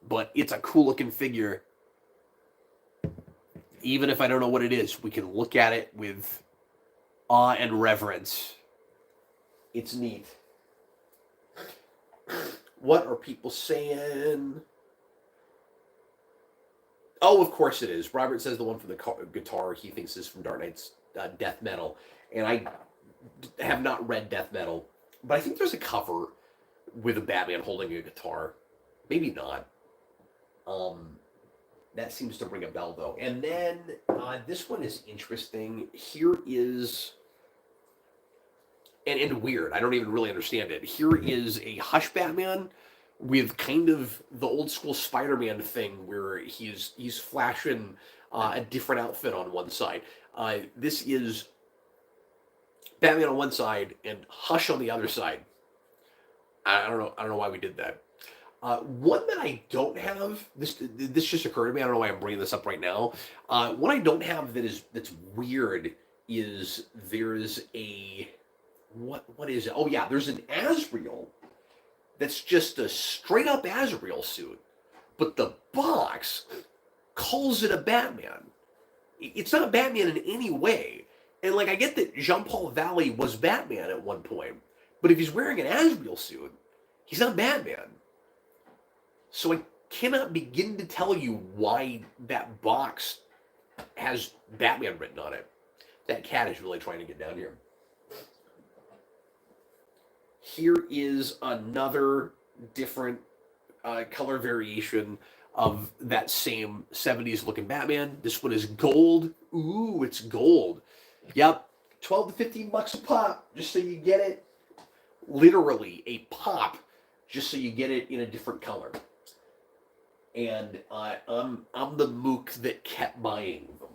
But it's a cool looking figure. Even if I don't know what it is, we can look at it with awe and reverence. It's neat. What are people saying? Oh, of course it is. Robert says the one from the guitar he thinks is from Dark Knight's Death Metal. And I have not read Death Metal, but I think there's a cover with a Batman holding a guitar. Maybe not. That seems to ring a bell, though. And then this one is interesting. Here is... And weird. I don't even really understand it. Here is a Hush Batman with kind of the old school Spider-Man thing where he's flashing a different outfit on one side. This is Batman on one side and Hush on the other side. I don't know. I don't know why we did that. One that I don't have. This just occurred to me. I don't know why I'm bringing this up right now. One I don't have that's weird is there's a what is it? Oh yeah, there's an Azrael that's just a straight up Azrael suit, but the box calls it a Batman. It's not Batman in any way. And like I get that Jean-Paul Valley was Batman at one point, but if he's wearing an Azrael suit, he's not Batman. So I cannot begin to tell you why that box has Batman written on it. That cat is really trying to get down here. Here is another different color variation of that same 70s looking Batman. This one is gold. Ooh, it's gold. Yep, 12 to 15 bucks a pop, just so you get it. Literally a pop, just so you get it in a different color. And I'm the mook that kept buying them.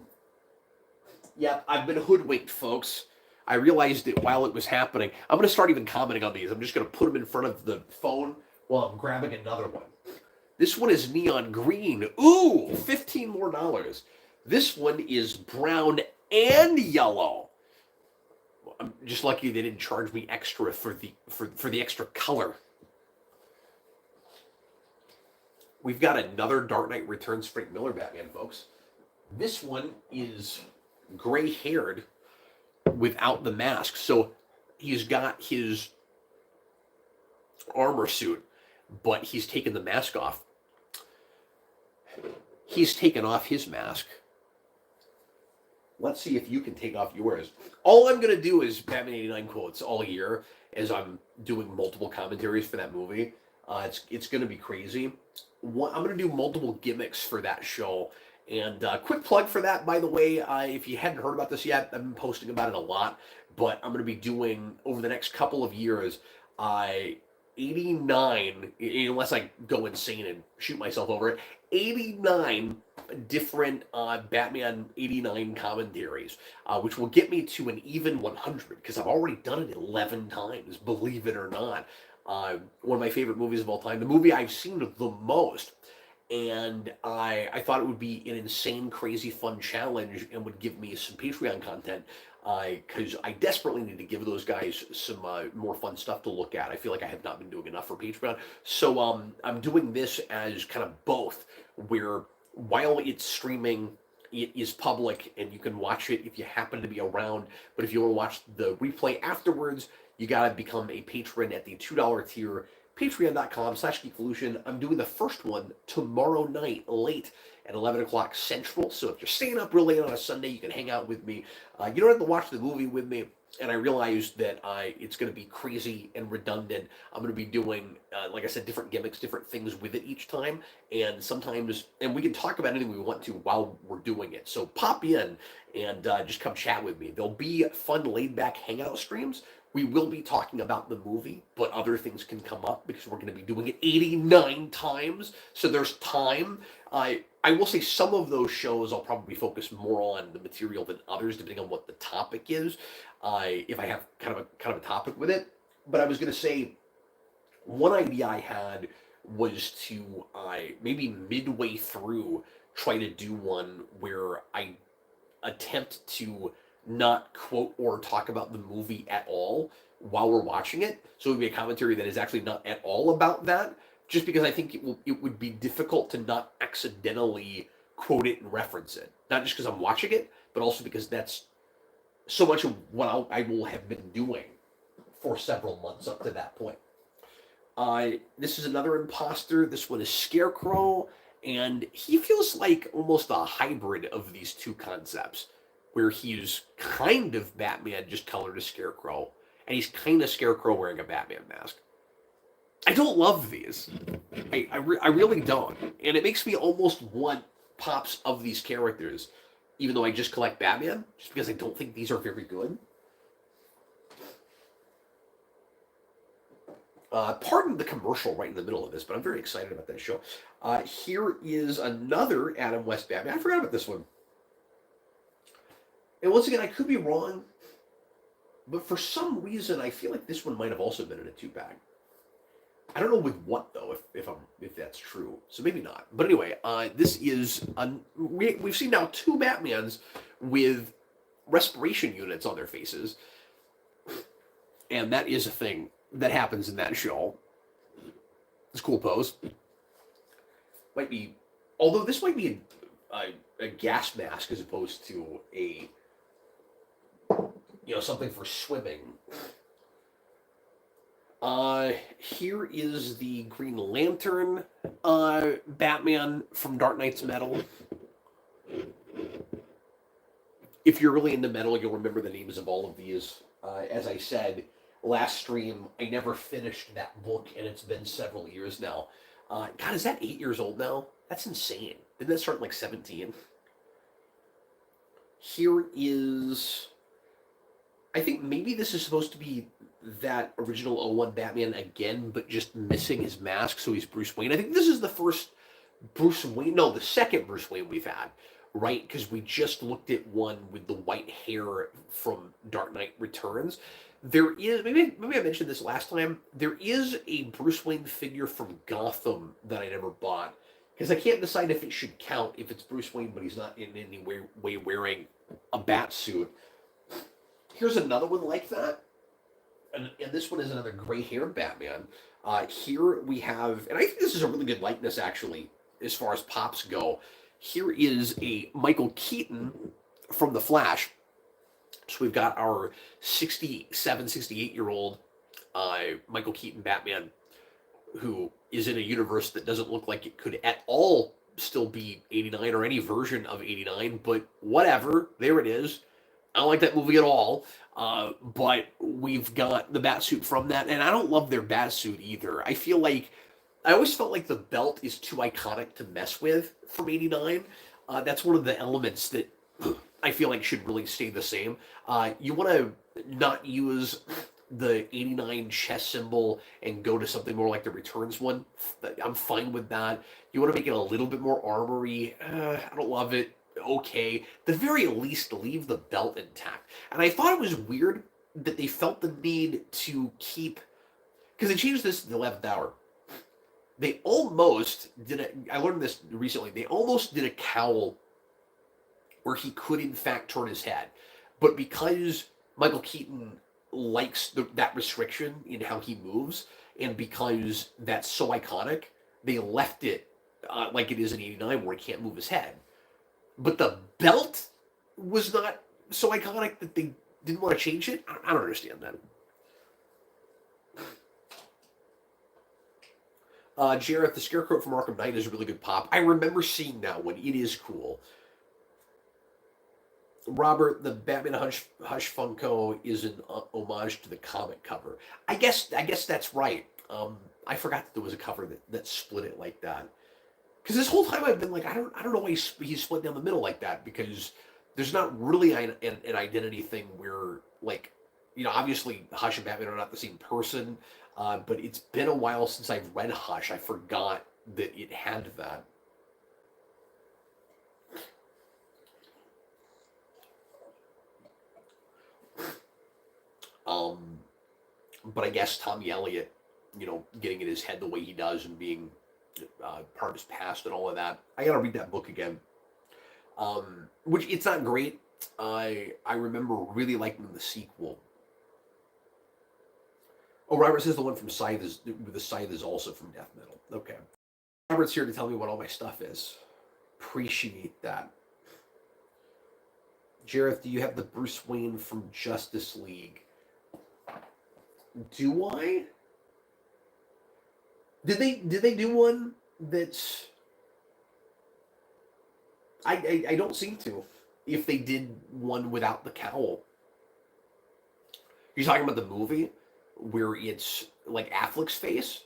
Yep, I've been hoodwinked, folks. I realized it while it was happening. I'm going to start even commenting on these. I'm just going to put them in front of the phone while I'm grabbing another one. This one is neon green. Ooh, $15 more. This one is brown and yellow. I'm just lucky they didn't charge me extra for the extra color. We've got another Dark Knight Returns Frank Miller Batman, folks. This one is gray-haired without the mask. So he's got his armor suit, but he's taken the mask off. He's taken off his mask. Let's see if you can take off yours. All I'm going to do is Batman 89 quotes all year as I'm doing multiple commentaries for that movie. It's going to be crazy. I'm going to do multiple gimmicks for that show. And quick plug for that, by the way, if you hadn't heard about this yet, I've been posting about it a lot. But I'm going to be doing, over the next couple of years, 89, unless I go insane and shoot myself over it, 89 different Batman 89 commentaries, which will get me to an even 100, because I've already done it 11 times, believe it or not. One of my favorite movies of all time, the movie I've seen the most. And I thought it would be an insane, crazy, fun challenge and would give me some Patreon content because I desperately need to give those guys some more fun stuff to look at. I feel like I have not been doing enough for Patreon. So I'm doing this as kind of both, where while it's streaming, it is public and you can watch it if you happen to be around. But if you want to watch the replay afterwards, you got to become a patron at the $2 tier. Patreon.com/Geekvolution. I'm doing the first one tomorrow night, late at 11 o'clock Central. So if you're staying up real late on a Sunday, you can hang out with me. You don't have to watch the movie with me. And I realized that it's going to be crazy and redundant. I'm going to be doing, like I said, different gimmicks, different things with it each time. And sometimes, and we can talk about anything we want to while we're doing it. So pop in and just come chat with me. There'll be fun, laid-back hangout streams. We will be talking about the movie, but other things can come up because we're going to be doing it 89 times. So there's time. I will say some of those shows I'll probably focus more on the material than others, depending on what the topic is. If I have kind of a topic with it. But I was going to say, one idea I had was to maybe midway through try to do one where I attempt to not quote or talk about the movie at all while we're watching it. So it would be a commentary that is actually not at all about that, just because I think it would be difficult to not accidentally quote it and reference it. Not just because I'm watching it, but also because that's so much of what I will have been doing for several months up to that point. This is another imposter. This one is Scarecrow, and he feels like almost a hybrid of these two concepts, where he's kind of Batman just colored as Scarecrow, and he's kind of Scarecrow wearing a Batman mask. I don't love these. I really don't. And it makes me almost want pops of these characters, even though I just collect Batman, just because I don't think these are very good. Pardon the commercial right in the middle of this, but I'm very excited about that show. Here is another Adam West Batman. I forgot about this one. And once again, I could be wrong, but for some reason, I feel like this one might have also been in a 2-pack. I don't know with what though, if that's true. So maybe not. But anyway, this is we've seen now 2 Batmans with respiration units on their faces, and that is a thing that happens in that show. It's a cool pose. Might be, although this might be a gas mask as opposed to a something for swimming. Here is the Green Lantern Batman from Dark Knight's Metal. If you're really into metal, you'll remember the names of all of these. As I said last stream, I never finished that book, and it's been several years now. God, is that 8 years old now? That's insane. Didn't that start in like 17? Here is... I think maybe this is supposed to be that original 01 Batman again, but just missing his mask, so he's Bruce Wayne. I think this is the first Bruce Wayne, no, the second Bruce Wayne we've had, right? Because we just looked at one with the white hair from Dark Knight Returns. There is, maybe I mentioned this last time, there is a Bruce Wayne figure from Gotham that I never bought, because I can't decide if it should count if it's Bruce Wayne, but he's not in any way wearing a bat suit. Here's another one like that. And this one is another gray-haired Batman. Here we have, and I think this is a really good likeness, actually, as far as pops go. Here is a Michael Keaton from The Flash. So we've got our 67, 68-year-old Michael Keaton Batman, who is in a universe that doesn't look like it could at all still be 89 or any version of 89, but whatever, there it is. I don't like that movie at all, but we've got the Batsuit from that, and I don't love their Batsuit either. I always felt like the belt is too iconic to mess with from 89. That's one of the elements that I feel like should really stay the same. You want to not use the 89 chest symbol and go to something more like the Returns one. I'm fine with that. You want to make it a little bit more armory. I don't love it. Okay, the very least leave the belt intact. And I thought it was weird that they felt the need to keep, because they changed this to the 11th hour. They almost did I learned this recently, they almost did a cowl where he could in fact turn his head. But because Michael Keaton likes that restriction in how he moves, and because that's so iconic, they left it like it is in 89 where he can't move his head. But the belt was not so iconic that they didn't want to change it? I don't understand that. Jareth, the Scarecrow from Arkham Knight is a really good pop. I remember seeing that one. It is cool. Robert, the Batman Hush Funko is an homage to the comic cover. I guess that's right. I forgot that there was a cover that split it like that. Because this whole time I've been like, I don't know why he's split down the middle like that, because there's not really an identity thing where, like, obviously Hush and Batman are not the same person, but it's been a while since I've read Hush. I forgot that it had that. But I guess Tommy Elliott, getting in his head the way he does and being part of his past and all of that. I gotta read that book again. Which it's not great. I remember really liking the sequel. Oh, Robert says the one from Scythe is also from Death Metal. Okay. Robert's here to tell me what all my stuff is. Appreciate that. Jareth, do you have the Bruce Wayne from Justice League? Do I? Did they do one that's... I don't seem to. If they did one without the cowl. You're talking about the movie where it's like Affleck's face?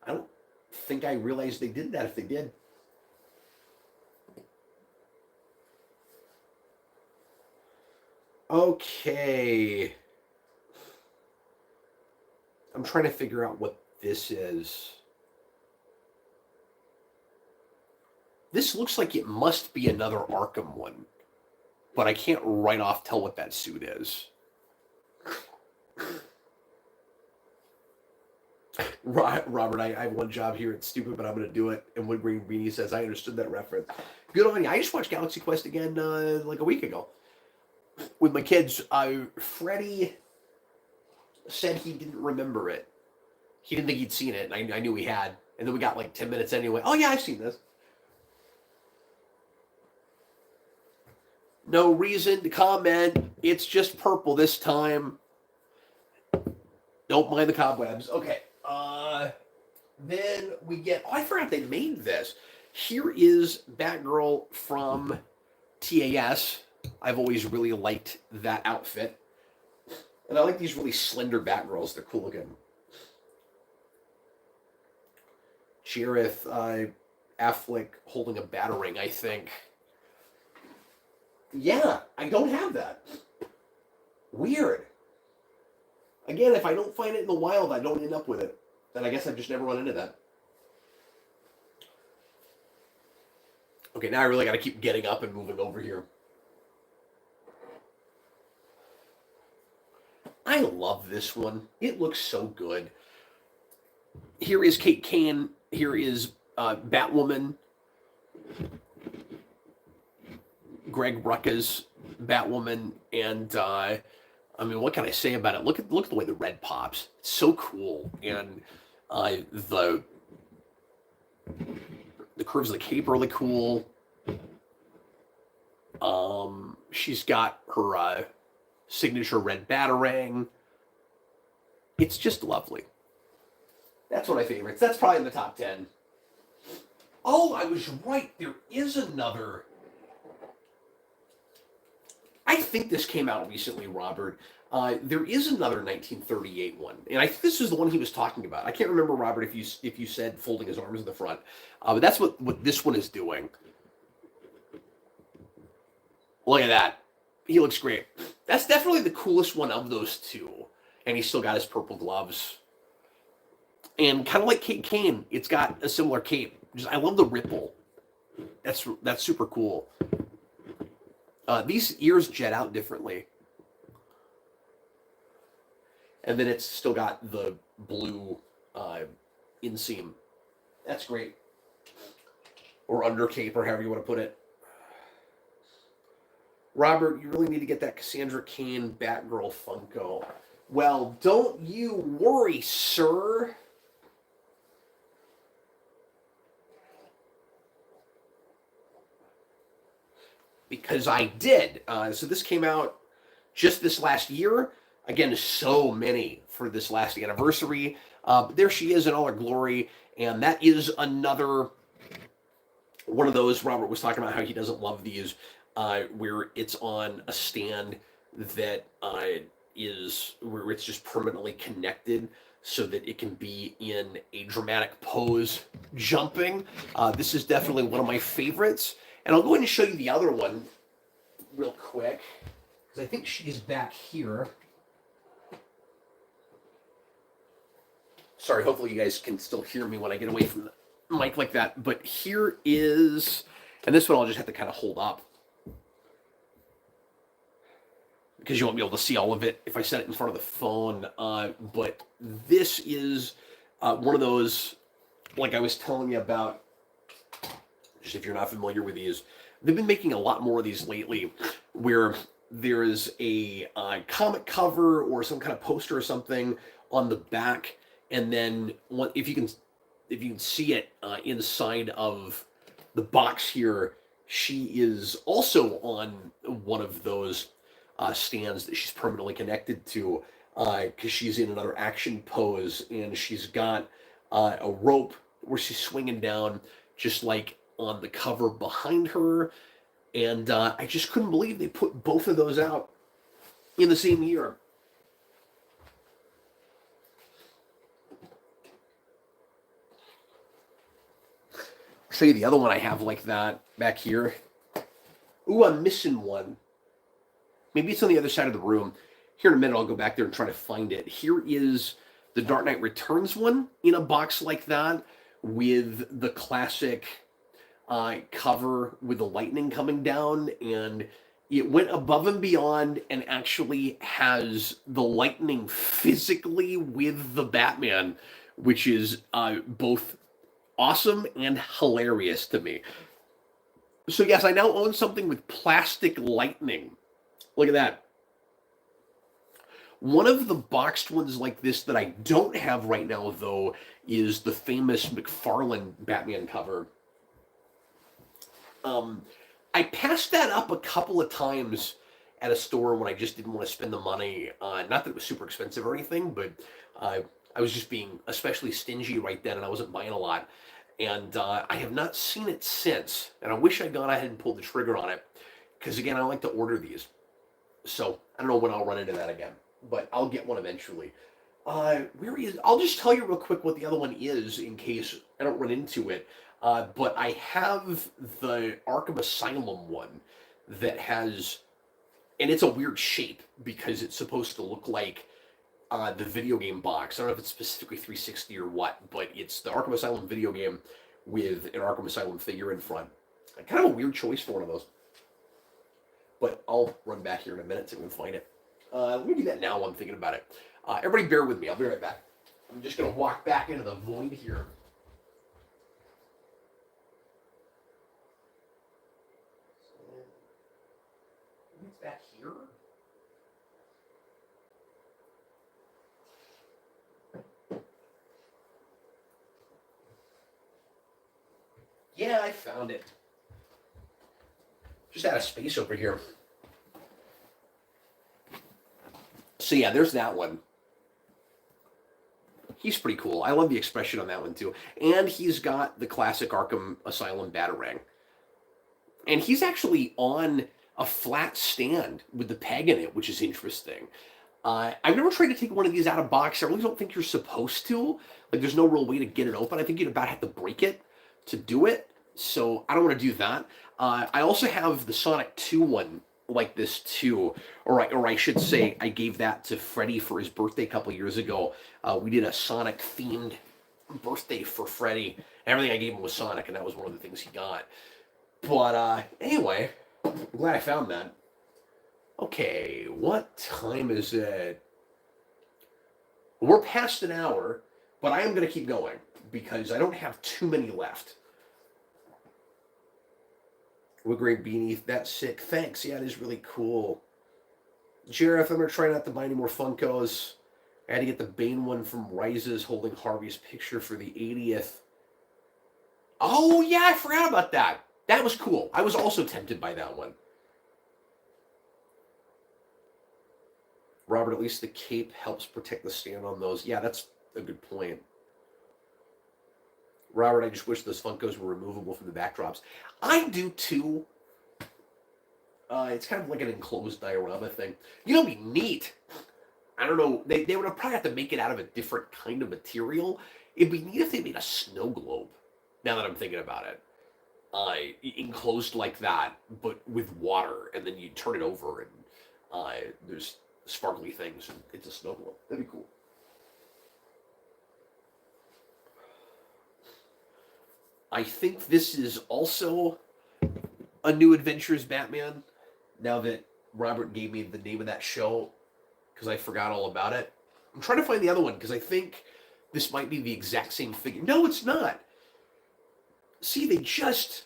I don't think I realized they did that if they did. Okay. I'm trying to figure out what this is. This looks like it must be another Arkham one. but I can't right off tell what that suit is. Robert, I have one job here. It's stupid, but I'm going to do it. And Wood Green Beanie says, I understood that reference. Good on you. I just watched Galaxy Quest again like a week ago with my kids. Freddie said he didn't remember it. He didn't think he'd seen it, and I knew he had. And then we got like 10 minutes anyway. Oh, yeah, I've seen this. No reason to comment. It's just purple this time. Don't mind the cobwebs. Okay. Then we get... Oh, I forgot they made this. Here is Batgirl from TAS. I've always really liked that outfit. And I like these really slender Batgirls. They're cool looking. Sheriff Affleck holding a batarang, I think. Yeah, I don't have that. Weird. Again, if I don't find it in the wild, I don't end up with it. And I guess I've just never run into that. Okay, now I really got to keep getting up and moving over here. I love this one. It looks so good. Here is Kate Kane. Here is Batwoman. Greg Rucka's Batwoman. And, I mean, what can I say about it? Look at the way the red pops. It's so cool. And the curves of the cape are really cool. She's got her signature red batarang. It's just lovely. That's one of my favorites. That's probably in the top 10. Oh, I was right. There is another. I think this came out recently, Robert. There is another 1938 one, and I think this is the one he was talking about. I can't remember, Robert, if you said folding his arms in the front, but that's what this one is doing. Look at that. He looks great. That's definitely the coolest one of those two, and he's still got his purple gloves. And kind of like Kate Kane, it's got a similar cape. I love the ripple. That's super cool. These ears jet out differently. And then it's still got the blue inseam. That's great. Or under cape, or however you want to put it. Robert, you really need to get that Cassandra Cain Batgirl Funko. Well, don't you worry, sir. Because I did. So this came out just this last year. Again, so many for this last anniversary. There she is in all her glory. And that is another one of those. Robert was talking about how he doesn't love these, where it's on a stand that is where it's just permanently connected so that it can be in a dramatic pose jumping. This is definitely one of my favorites. And I'll go ahead and show you the other one real quick, because I think she's back here. Sorry, hopefully you guys can still hear me when I get away from the mic like that. But here is, and this one I'll just have to kind of hold up, because you won't be able to see all of it if I set it in front of the phone. But this is one of those, like I was telling you about, just if you're not familiar with these, they've been making a lot more of these lately, where there's a comic cover or some kind of poster or something on the back, and then if you can see it inside of the box here, she is also on one of those stands that she's permanently connected to, because she's in another action pose, and she's got a rope where she's swinging down, just like on the cover behind her. And I just couldn't believe they put both of those out in the same year. I'll show you the other one I have like that back here. Ooh, I'm missing one. Maybe it's on the other side of the room. Here in a minute, I'll go back there and try to find it. Here is the Dark Knight Returns one in a box like that, with the classic cover with the lightning coming down, and it went above and beyond and actually has the lightning physically with the Batman, which is both awesome and hilarious to me. So yes, I now own something with plastic lightning. Look at that. One of the boxed ones like this that I don't have right now, though, is the famous McFarlane Batman cover. I passed that up a couple of times at a store when I just didn't want to spend the money. Not that it was super expensive or anything, but I was just being especially stingy right then, and I wasn't buying a lot. And I have not seen it since. And I wish I'd gone ahead and pulled the trigger on it, because again, I like to order these. So I don't know when I'll run into that again, but I'll get one eventually. Where is? I'll just tell you real quick what the other one is in case I don't run into it. But I have the Arkham Asylum one that has, and it's a weird shape because it's supposed to look like the video game box. I don't know if it's specifically 360 or what, but it's the Arkham Asylum video game with an Arkham Asylum figure in front. Kind of a weird choice for one of those. But I'll run back here in a minute so we can find it. Let me do that now while I'm thinking about it. Everybody bear with me. I'll be right back. I'm just going to walk back into the void here. It's back here. Yeah, I found it. Just out of space over here. So yeah, there's that one. He's pretty cool. I love the expression on that one too. And he's got the classic Arkham Asylum Batarang. And he's actually on a flat stand with the peg in it, which is interesting. I've never tried to take one of these out of box. I really don't think you're supposed to. Like, there's no real way to get it open. I think you'd about have to break it to do it. So I don't want to do that. I also have the Sonic 2 one like this too. Or I should say, I gave that to Freddie for his birthday a couple years ago. We did a Sonic themed birthday for Freddie. Everything I gave him was Sonic, and that was one of the things he got. But anyway, I'm glad I found that. Okay, what time is it? We're past an hour, but I am going to keep going because I don't have too many left. Wood grain beanie, that's sick. Thanks. Yeah, it is really cool. Jareth, I'm going to try not to buy any more Funkos. I had to get the Bane one from Rises holding Harvey's picture for the 80th. Oh, yeah, I forgot about that. That was cool. I was also tempted by that one. Robert, at least the cape helps protect the stand on those. Yeah, that's a good point. Robert, I just wish those Funkos were removable from the backdrops. I do too. It's kind of like an enclosed diorama thing. You know, it'd be neat. I don't know. They would probably have to make it out of a different kind of material. It'd be neat if they made a snow globe. Now that I'm thinking about it. Enclosed like that, but with water, and then you turn it over, and there's sparkly things, and it's a snow globe. That'd be cool. I think this is also a New Adventures Batman, now that Robert gave me the name of that show, because I forgot all about it. I'm trying to find the other one, because I think this might be the exact same figure. No, it's not. See, they just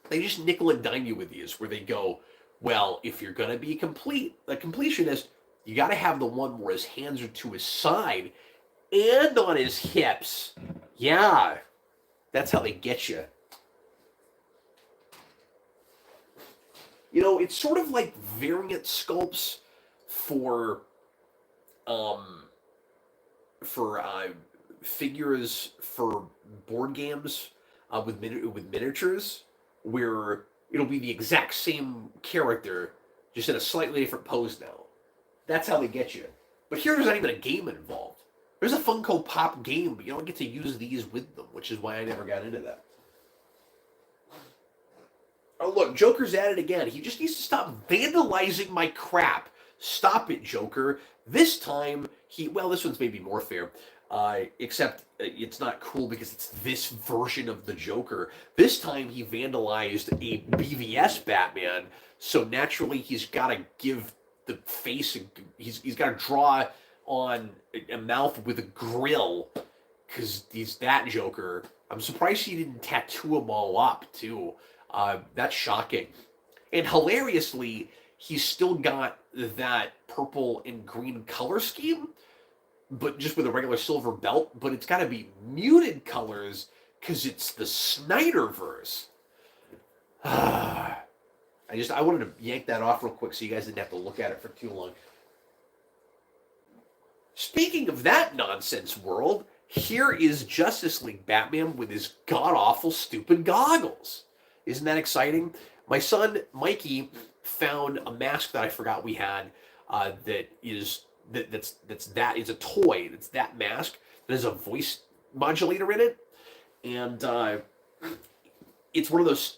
nickel and dime you with these, where they go, well, if you're going to be a completionist, you got to have the one where his hands are to his side and on his hips. Yeah, that's how they get you. You know, it's sort of like variant sculpts for figures for board games with miniatures, where it'll be the exact same character, just in a slightly different pose now. That's how they get you. But here there's not even a game involved. There's a Funko Pop game, but you don't get to use these with them, which is why I never got into that. Oh, look, Joker's at it again. He just needs to stop vandalizing my crap. Stop it, Joker. This time, this one's maybe more fair. Except it's not cool because it's this version of the Joker. This time he vandalized a BVS Batman, so naturally he's got to give the face. He's got to draw on a mouth with a grill because he's that Joker. I'm surprised he didn't tattoo them all up too. That's shocking. And hilariously, he's still got that purple and green color scheme, but just with a regular silver belt. But it's got to be muted colors because it's the Snyderverse. I wanted to yank that off real quick so you guys didn't have to look at it for too long. Speaking of that nonsense world, here is Justice League Batman with his god-awful stupid goggles. Isn't that exciting? My son, Mikey, found a mask that I forgot we had that's a toy. It's that mask that has a voice modulator in it. And it's one of those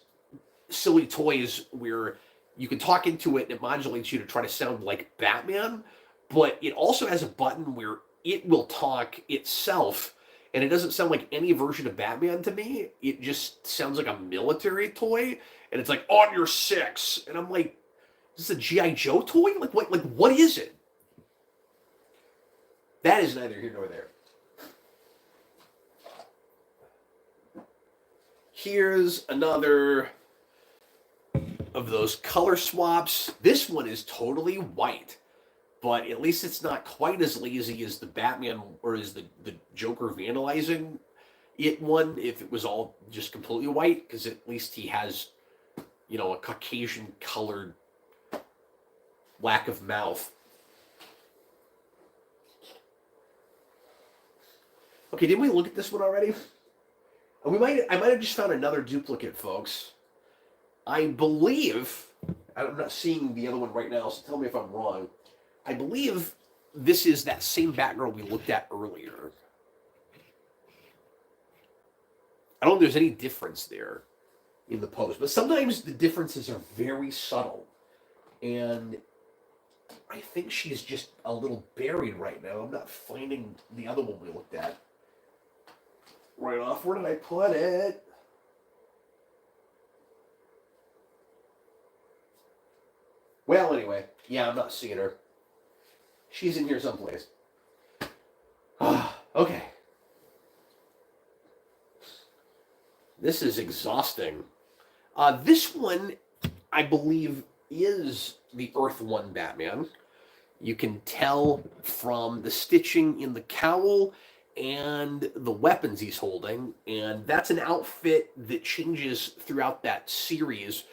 silly toys where you can talk into it and it modulates you to try to sound like Batman, but it also has a button where it will talk itself, and it doesn't sound like any version of Batman to me. It just sounds like a military toy, and it's like, on your six, and I'm like, is this a G.I. Joe toy? What is it? That is neither here nor there. Here's another of those color swaps. This one is totally white, but at least it's not quite as lazy as the Batman or as the Joker vandalizing it one if it was all just completely white, because at least he has, a Caucasian colored lack of mouth. Okay, didn't we look at this one already? I might have just found another duplicate, folks. I believe, I'm not seeing the other one right now, so tell me if I'm wrong. I believe this is that same Batgirl we looked at earlier. I don't think there's any difference there in the pose, but sometimes the differences are very subtle. And I think she's just a little buried right now. I'm not finding the other one we looked at. Right off, where did I put it? Well, anyway, yeah, I'm not seeing her. She's in here someplace. Okay. This is exhausting. This one, I believe, is the Earth 1 Batman. You can tell from the stitching in the cowl and the weapons he's holding, and that's an outfit that changes throughout that series.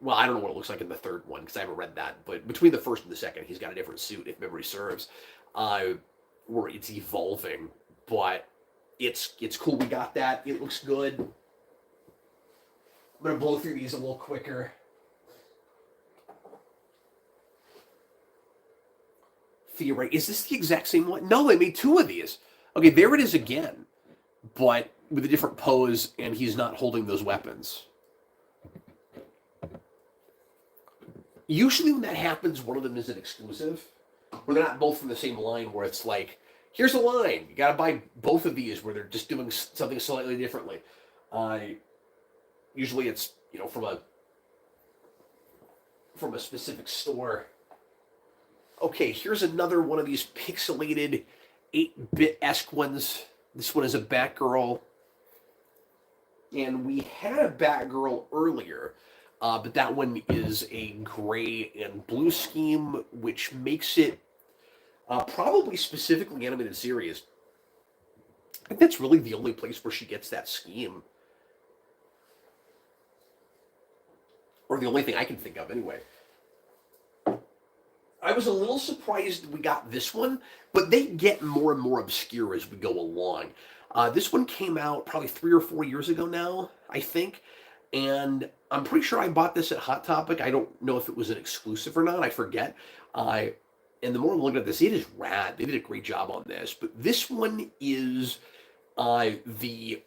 Well, I don't know what it looks like in the third one because I haven't read that, but between the first and the second, he's got a different suit, if memory serves, where it's evolving. But it's cool. We got that. It looks good. I'm gonna blow through these a little quicker. Theory. Is this the exact same one? No, they made two of these. Okay, there it is again, but with a different pose, and he's not holding those weapons. Usually when that happens, one of them is an exclusive, where they're not both from the same line, where it's like, here's a line, you gotta buy both of these, where they're just doing something slightly differently. Usually it's, from a specific store. Okay, here's another one of these pixelated 8-bit-esque ones. This one is a Batgirl. And we had a Batgirl earlier, but that one is a gray and blue scheme, which makes it probably specifically animated series. I think that's really the only place where she gets that scheme. Or the only thing I can think of, anyway. I was a little surprised we got this one, but they get more and more obscure as we go along. This one came out probably 3 or 4 years ago now, I think, and I'm pretty sure I bought this at Hot Topic. I don't know if it was an exclusive or not, I forget. And the more I'm looking at this, it is rad. They did a great job on this, but this one is the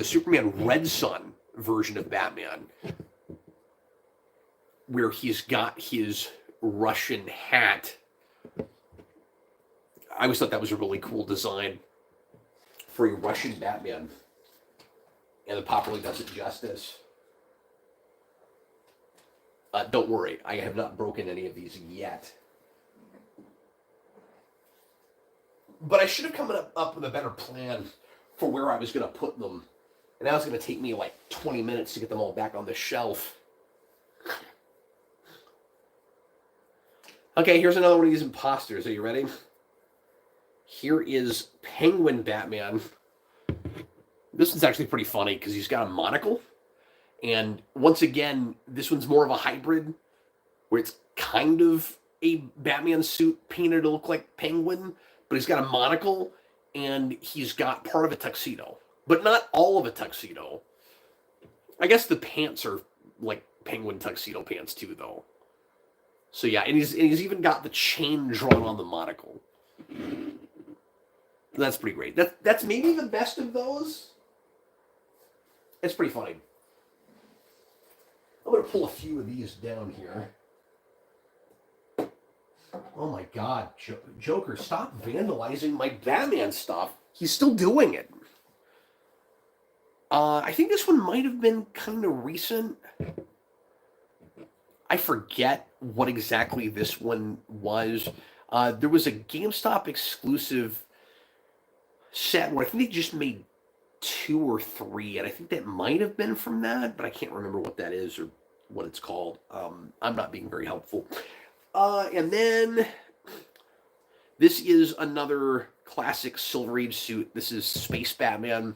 Superman Red Sun version of Batman, where he's got his Russian hat. I always thought that was a really cool design for a Russian Batman, and the pop really does it justice. Don't worry, I have not broken any of these yet. But I should have come up with a better plan for where I was going to put them. And now it's going to take me like 20 minutes to get them all back on the shelf. Okay, here's another one of these imposters. Are you ready? Here is Penguin Batman. This one's actually pretty funny because he's got a monocle. And once again, this one's more of a hybrid where it's kind of a Batman suit painted to look like Penguin, but he's got a monocle and he's got part of a tuxedo, but not all of a tuxedo. I guess the pants are like Penguin tuxedo pants too, though. So yeah, and he's even got the chain drawn on the monocle. That's pretty great. That's maybe the best of those. It's pretty funny. I'm going to pull a few of these down here. Oh my God, Joker, stop vandalizing my Batman stuff. He's still doing it. I think this one might have been kind of recent. I forget what exactly this one was. There was a GameStop exclusive set where I think they just made 2 or 3, and I think that might have been from that, but I can't remember what that is or what it's called. I'm not being very helpful. And then this is another classic Silver Age suit. This is Space Batman.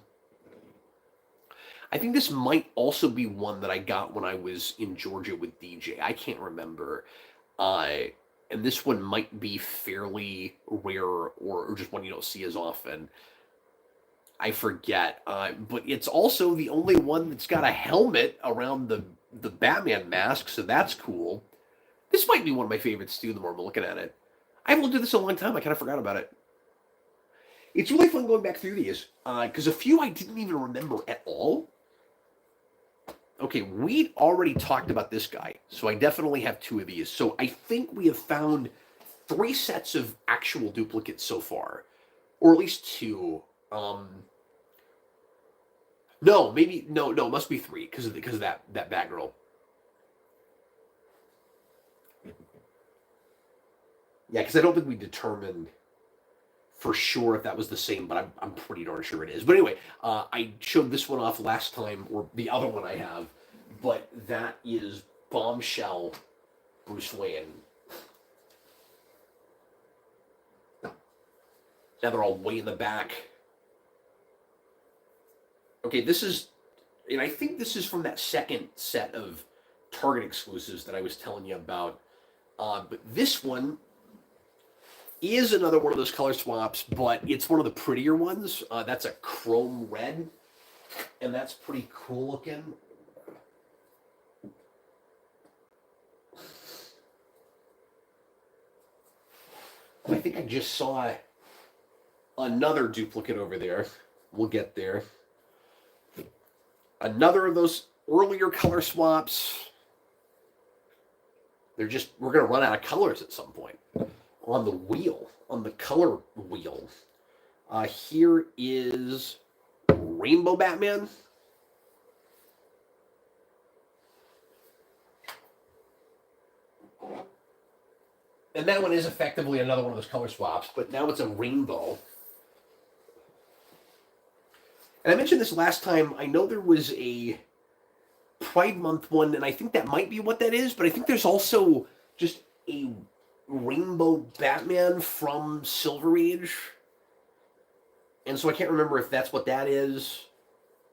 I think this might also be one that I got when I was in Georgia with DJ. I can't remember. And this one might be fairly rare or just one you don't see as often. I forget. But it's also the only one that's got a helmet around the Batman mask, so that's cool. This might be one of my favorites too, the more I'm looking at it. I haven't looked at this in a long time. I kind of forgot about it. It's really fun going back through these, because a few I didn't even remember at all. Okay, we already talked about this guy, so I definitely have 2 of these. So I think we have found 3 sets of actual duplicates so far, or at least 2. No, maybe no, it must be 3 because of that Batgirl. Yeah, because I don't think we determined for sure if that was the same, but I'm pretty darn sure it is. But anyway, I showed this one off last time, or the other one I have, but that is Bombshell Bruce Wayne. Now they're all way in the back. Okay, this is, and I think this is from that second set of Target exclusives that I was telling you about. But this one is another one of those color swaps, but it's one of the prettier ones. That's a chrome red, and that's pretty cool looking. I think I just saw another duplicate over there. We'll get there. Another of those earlier color swaps. We're going to run out of colors at some point. On the wheel, on the color wheel. Here is Rainbow Batman. And that one is effectively another one of those color swaps, but now it's a rainbow. And I mentioned this last time. I know there was a Pride Month one, and I think that might be what that is, but I think there's also just a Rainbow Batman from Silver Age. And so I can't remember if that's what that is,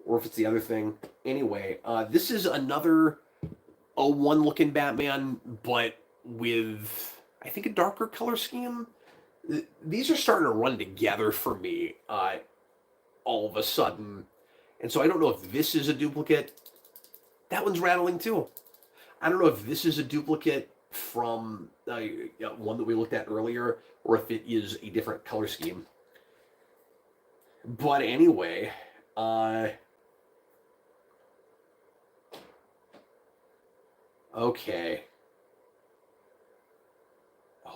or if it's the other thing. Anyway, this is another 01 looking Batman, but with, I think, a darker color scheme. These are starting to run together for me all of a sudden. And so I don't know if this is a duplicate. That one's rattling too. I don't know if this is a duplicate from one that we looked at earlier, or if it is a different color scheme. But anyway, okay.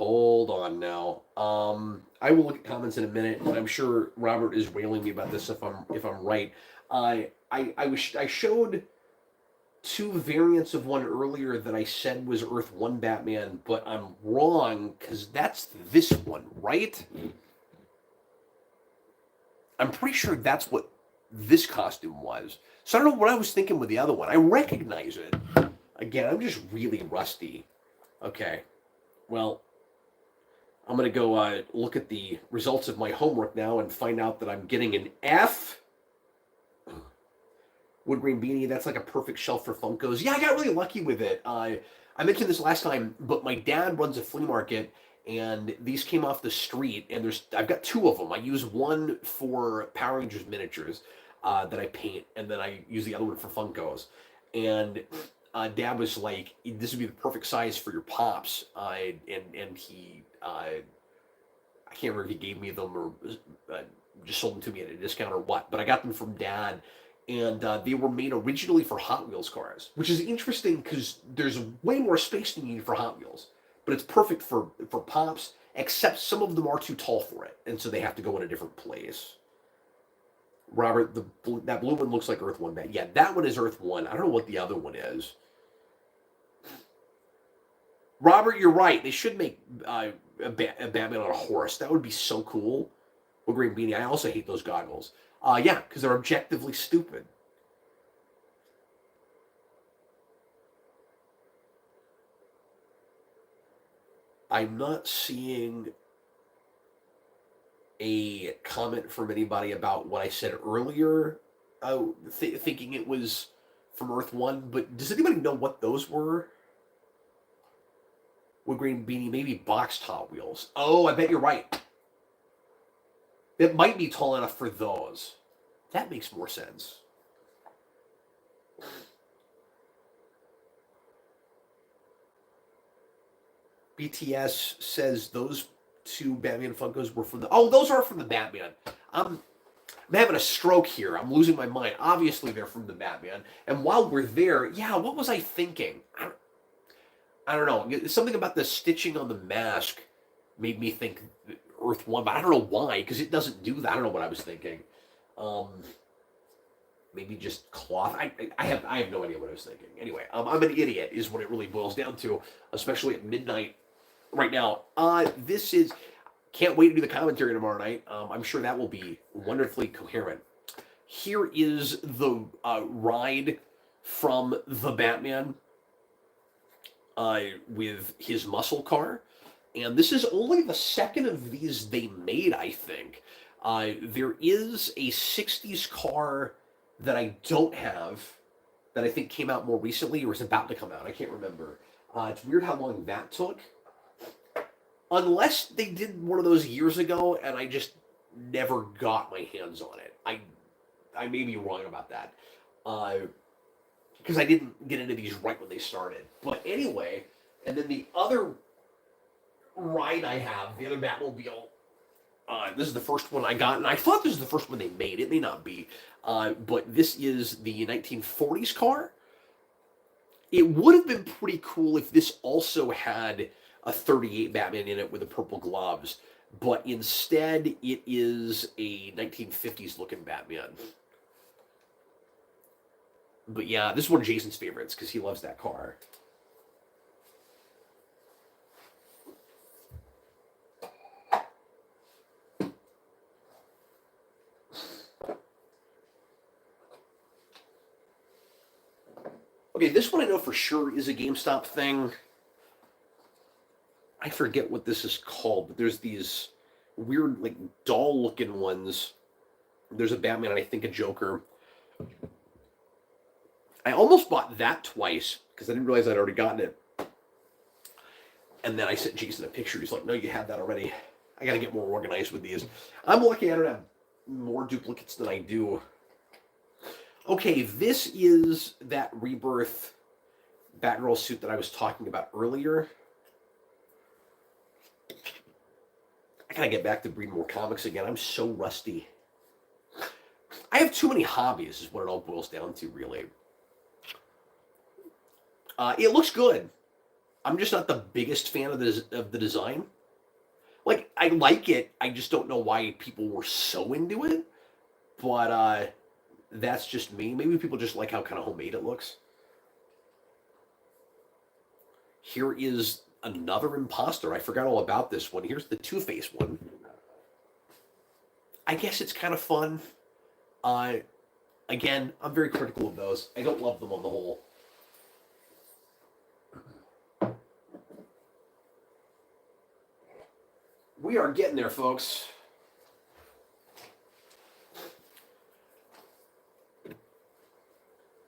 Hold on now. I will look at comments in a minute, and I'm sure Robert is railing me about this if I'm right. I showed two variants of one earlier that I said was Earth One Batman, but I'm wrong because that's this one, right? I'm pretty sure that's what this costume was. So I don't know what I was thinking with the other one. I recognize it. Again, I'm just really rusty. Okay. Well, I'm going to go look at the results of my homework now and find out that I'm getting an F. Wood grain beanie, that's like a perfect shelf for Funkos. Yeah, I got really lucky with it. I mentioned this last time, but my dad runs a flea market, and these came off the street, and I've got two of them. I use one for Power Rangers miniatures that I paint, and then I use the other one for Funkos. And Dad was like, "This would be the perfect size for your pops," and he I can't remember if he gave me them or just sold them to me at a discount or what, but I got them from Dad, and they were made originally for Hot Wheels cars, which is interesting because there's way more space than you need for Hot Wheels, but it's perfect for Pops, except some of them are too tall for it, and so they have to go in a different place. Robert, that blue one looks like Earth One. Yeah, that one is Earth One. I don't know what the other one is. Robert, you're right. They should make a Batman on a horse. That would be so cool. Well, green beanie. I also hate those goggles. Yeah, because they're objectively stupid. I'm not seeing a comment from anybody about what I said earlier, thinking it was from Earth One. But does anybody know what those were? Wood grain beanie, maybe boxed Hot Wheels. Oh, I bet you're right. It might be tall enough for those. That makes more sense. BTS says those two Batman Funkos were from the. Oh, those are from the Batman. I'm having a stroke here. I'm losing my mind. Obviously, they're from the Batman. And while we're there, yeah, what was I thinking? I don't know. Something about the stitching on the mask made me think Earth One, but I don't know why, because it doesn't do that. I don't know what I was thinking. Maybe just cloth. I have no idea what I was thinking. Anyway, I'm an idiot, is what it really boils down to, especially at midnight right now. This is. Can't wait to do the commentary tomorrow night. I'm sure that will be wonderfully coherent. Here is the ride from the Batman with his muscle car. And this is only the second of these they made, I think. There is a 60s car that I don't have that I think came out more recently or is about to come out. I can't remember. It's weird how long that took. Unless they did one of those years ago and I just never got my hands on it. I may be wrong about that. Because I didn't get into these right when they started. But anyway, and then the other ride I have, the other Batmobile, this is the first one I got, and I thought this was the first one they made. It may not be. But this is the 1940s car. It would have been pretty cool if this also had a 38 Batman in it with the purple gloves. But instead, it is a 1950s looking Batman. But yeah, this is one of Jason's favorites because he loves that car. Okay, this one I know for sure is a GameStop thing. I forget what this is called, but there's these weird, like, doll-looking ones. There's a Batman and I think a Joker. I almost bought that twice because I didn't realize I'd already gotten it. And then I sent Jason a picture. He's like, no, you had that already. I got to get more organized with these. I'm lucky I don't have more duplicates than I do. Okay, this is that Rebirth Batgirl suit that I was talking about earlier. I gotta get back to reading more comics again. I'm so rusty. I have too many hobbies, is what it all boils down to, really. It looks good. I'm just not the biggest fan of the design. Like, I like it. I just don't know why people were so into it. But that's just me. Maybe people just like how kind of homemade it looks. Here is another imposter. I forgot all about this one. Here's the Two-Face one. I guess it's kind of fun. Uh, Again, I'm very critical of those. I don't love them on the whole. We are getting there, folks.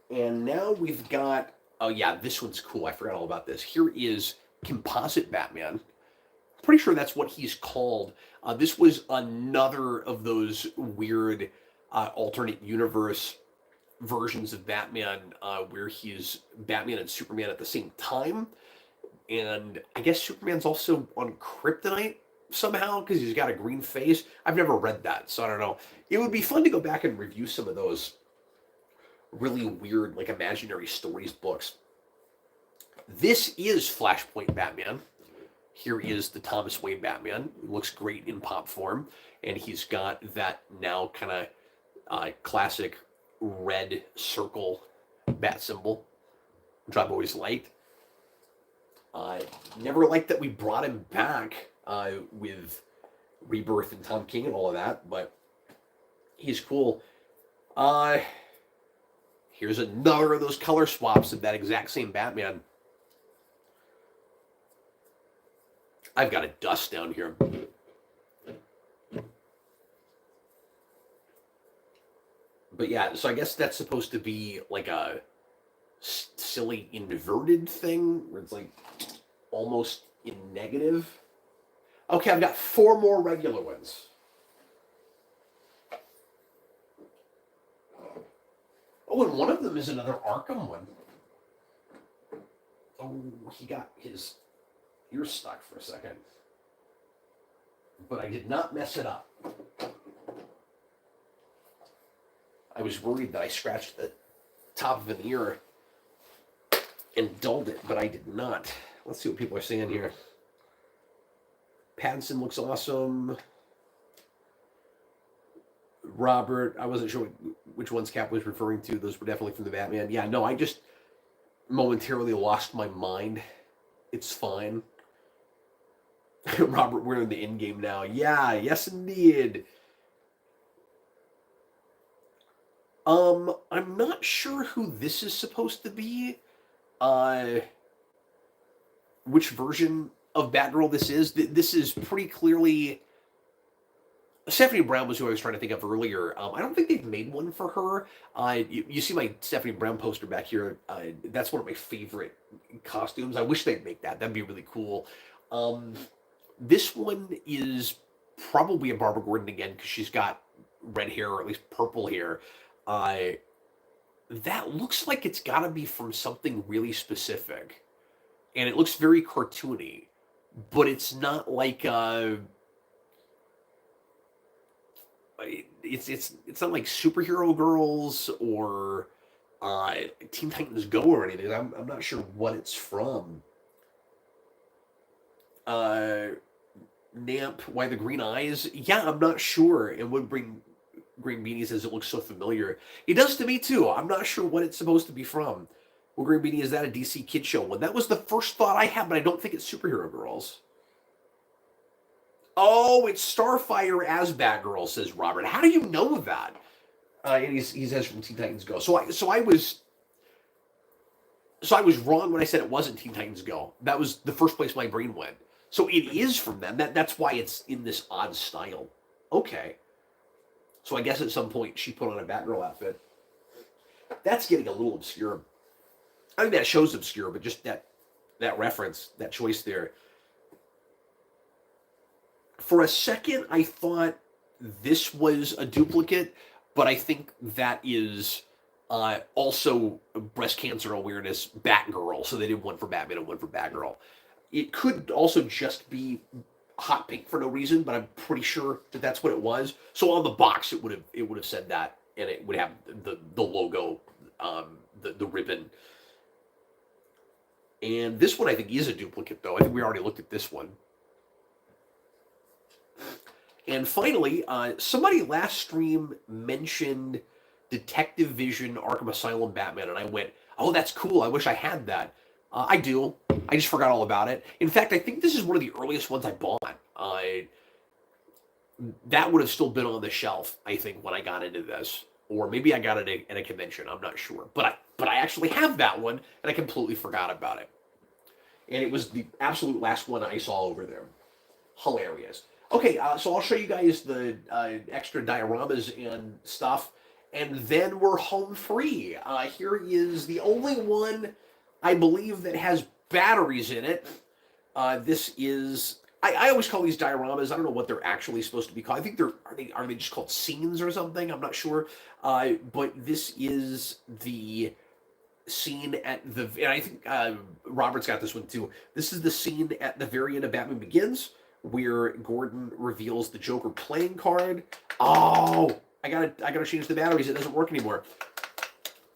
And now we've got, oh yeah, this one's cool. I forgot all about this. Here is Composite Batman. Pretty sure that's what he's called. This was another of those weird alternate universe versions of Batman where he's Batman and Superman at the same time. And I guess Superman's also on kryptonite somehow because he's got a green face. I've never read that, so I don't know. It would be fun to go back and review some of those really weird, like imaginary stories books. This is Flashpoint Batman. Here is the Thomas Wayne Batman. It looks great in pop form, and he's got that now kind of classic red circle bat symbol, which I've always liked. Never liked that we brought him back with Rebirth and Tom King and all of that, but he's cool. Here's another of those color swaps of that exact same Batman. I've got a dust down here. But yeah, so I guess that's supposed to be like a silly inverted thing where it's like almost in negative. Okay, I've got 4 more regular ones. Oh, and one of them is another Arkham one. Oh, he got his ear stuck for a second. But I did not mess it up. I was worried that I scratched the top of an ear and dulled it, but I did not. Let's see what people are saying here. Pattinson looks awesome. Robert, I wasn't sure which ones Cap was referring to. Those were definitely from the Batman. Yeah, no, I just momentarily lost my mind. It's fine. Robert, we're in the end game now. Yeah, yes indeed. I'm not sure who this is supposed to be. Which version of Batgirl this is. This is pretty clearly Stephanie Brown was who I was trying to think of earlier. I don't think they've made one for her. You see my Stephanie Brown poster back here. That's one of my favorite costumes. I wish they'd make that. That'd be really cool. This one is probably a Barbara Gordon again because she's got red hair or at least purple hair. That looks like it's got to be from something really specific, and it looks very cartoony. But it's not like it's not like Superhero Girls or Teen Titans Go or anything. I'm not sure what it's from. Namp, why the green eyes? Yeah, I'm not sure. And would bring Green Beanie says it looks so familiar. It does to me too. I'm not sure what it's supposed to be from. Well, Green Beanie, is that a DC Kid Show one? That was the first thought I had, but I don't think it's Superhero Girls. Oh, it's Starfire as Batgirl, says Robert. How do you know that? And he says from Teen Titans Go. So I was wrong when I said it wasn't Teen Titans Go. That was the first place my brain went. So it is from them. That's why it's in this odd style. Okay. So I guess at some point she put on a Batgirl outfit. That's getting a little obscure. I think that show's obscure, but just that reference, that choice there. For a second, I thought this was a duplicate, but I think that is also breast cancer awareness Batgirl. So they did one for Batman and one for Batgirl. It could also just be hot pink for no reason, but I'm pretty sure that that's what it was. So on the box, it would have said that, and it would have the logo, the ribbon. And this one I think is a duplicate, though. I think we already looked at this one. And finally, somebody last stream mentioned Detective Vision Arkham Asylum Batman, and I went, oh, that's cool. I wish I had that. I do. I just forgot all about it. In fact, I think this is one of the earliest ones I bought. That would have still been on the shelf, I think, when I got into this. Or maybe I got it at a convention. I'm not sure. But I actually have that one, and I completely forgot about it. And it was the absolute last one I saw over there. Hilarious. Okay, so I'll show you guys the extra dioramas and stuff, and then we're home free. Here is the only one I believe that has batteries in it. This is I always call these dioramas. I don't know what they're actually supposed to be called. I think are they just called scenes or something? I'm not sure. But this is the scene at the, and I think Robert's got this one too. This is the scene at the very end of Batman Begins where Gordon reveals the Joker playing card. Oh, I gotta change the batteries. It doesn't work anymore.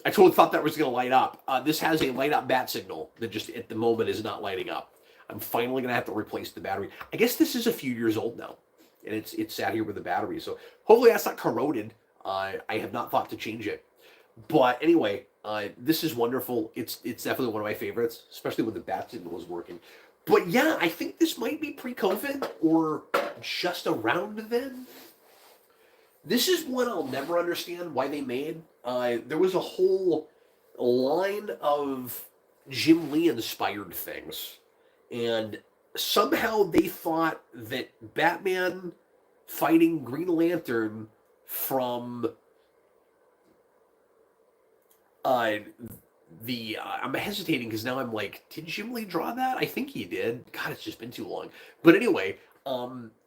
I totally thought that was gonna light up. This has a light up bat signal that just at the moment is not lighting up. I'm finally gonna have to replace the battery. I guess this is a few years old now, and it's sat here with the battery. So hopefully that's not corroded. I have not thought to change it, but anyway, this is wonderful. It's definitely one of my favorites, especially when the bat signal is working. But yeah, I think this might be pre-COVID or just around then. This is one I'll never understand why they made. There was a whole line of Jim Lee inspired things, and somehow they thought that Batman fighting Green Lantern from I'm hesitating because now I'm like, did Jim Lee draw that? I think he did. God, it's just been too long. But anyway,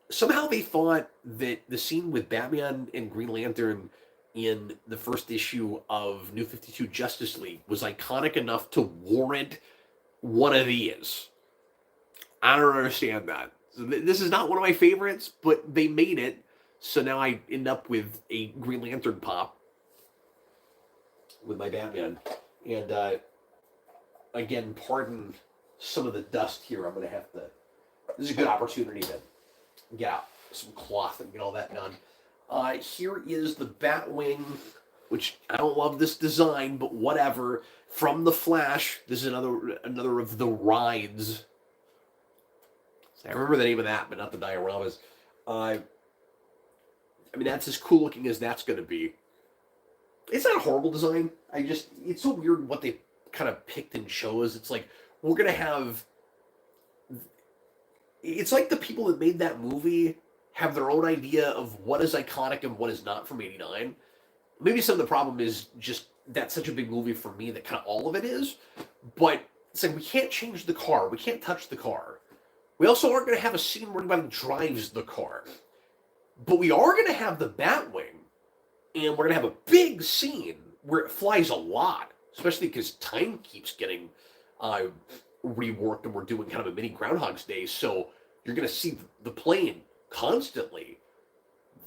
somehow they thought that the scene with Batman and Green Lantern in the first issue of New 52 Justice League was iconic enough to warrant one of these. I don't understand that. So this is not one of my favorites, but they made it. So now I end up with a Green Lantern pop with my Batman. And again, pardon some of the dust here. I'm going to have to... This is a good opportunity to get out some cloth and get all that done. Here is the Batwing, which I don't love this design, but whatever. From The Flash, this is another of the rides. I remember the name of that, but not the dioramas. I mean, that's as cool looking as that's going to be. It's not a horrible design. It's so weird what they kind of picked and chose. It's like, we're going to have... It's like the people that made that movie have their own idea of what is iconic and what is not from '89. Maybe some of the problem is just that's such a big movie for me that kind of all of it is. But it's like, we can't change the car. We can't touch the car. We also aren't going to have a scene where anybody drives the car. But we are going to have the Batwing. And we're going to have a big scene where it flies a lot. Especially because time keeps getting reworked and we're doing kind of a mini Groundhog's Day. So you're going to see the plane constantly.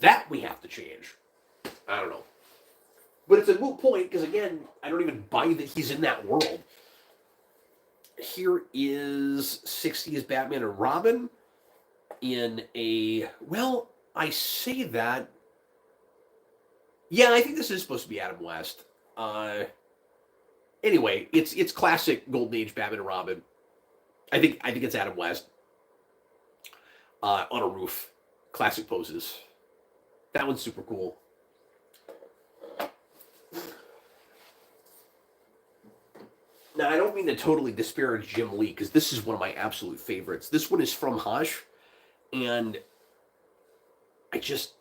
That we have to change. I don't know. But it's a moot point because, again, I don't even buy that he's in that world. Here is 60s Batman and Robin in a... Well, I say that... Yeah, I think this is supposed to be Adam West. Anyway, it's classic Golden Age Batman and Robin. I think it's Adam West. On a roof. Classic poses. That one's super cool. Now, I don't mean to totally disparage Jim Lee, because this is one of my absolute favorites. This one is from Hush, and I just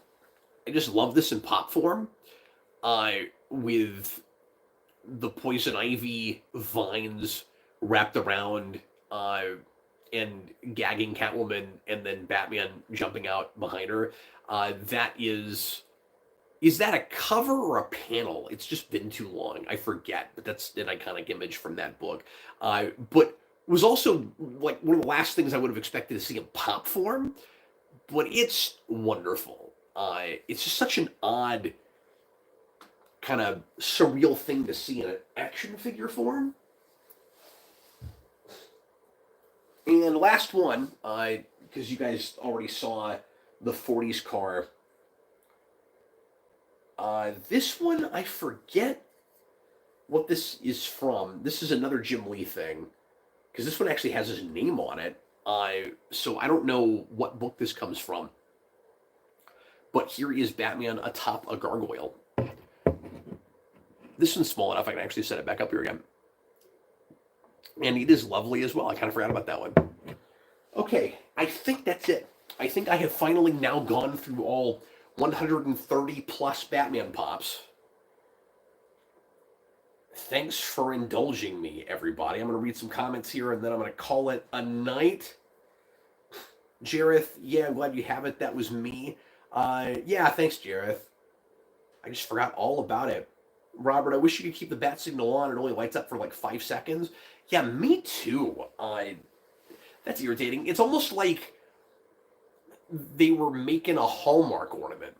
love this in pop form. With the poison ivy vines wrapped around and gagging Catwoman, and then Batman jumping out behind her. That is that a cover or a panel? It's just been too long. I forget, but that's an iconic image from that book. But it was also like one of the last things I would have expected to see in pop form. But it's wonderful. It's just such an odd, kind of surreal thing to see in an action figure form. And last one, because you guys already saw the 40s car. This one, I forget what this is from. This is another Jim Lee thing, because this one actually has his name on it. So I don't know what book this comes from. But here is Batman atop a gargoyle. This one's small enough I can actually set it back up here again. And it is lovely as well. I kind of forgot about that one. Okay, I think that's it. I think I have finally now gone through all 130 plus Batman pops. Thanks for indulging me, everybody. I'm going to read some comments here, and then I'm going to call it a night. Jareth, yeah, I'm glad you have it. That was me. Yeah, thanks, Jareth. I just forgot all about it. Robert, I wish you could keep the bat signal on. It only lights up for like 5 seconds. Yeah, me too. That's irritating. It's almost like they were making a Hallmark ornament.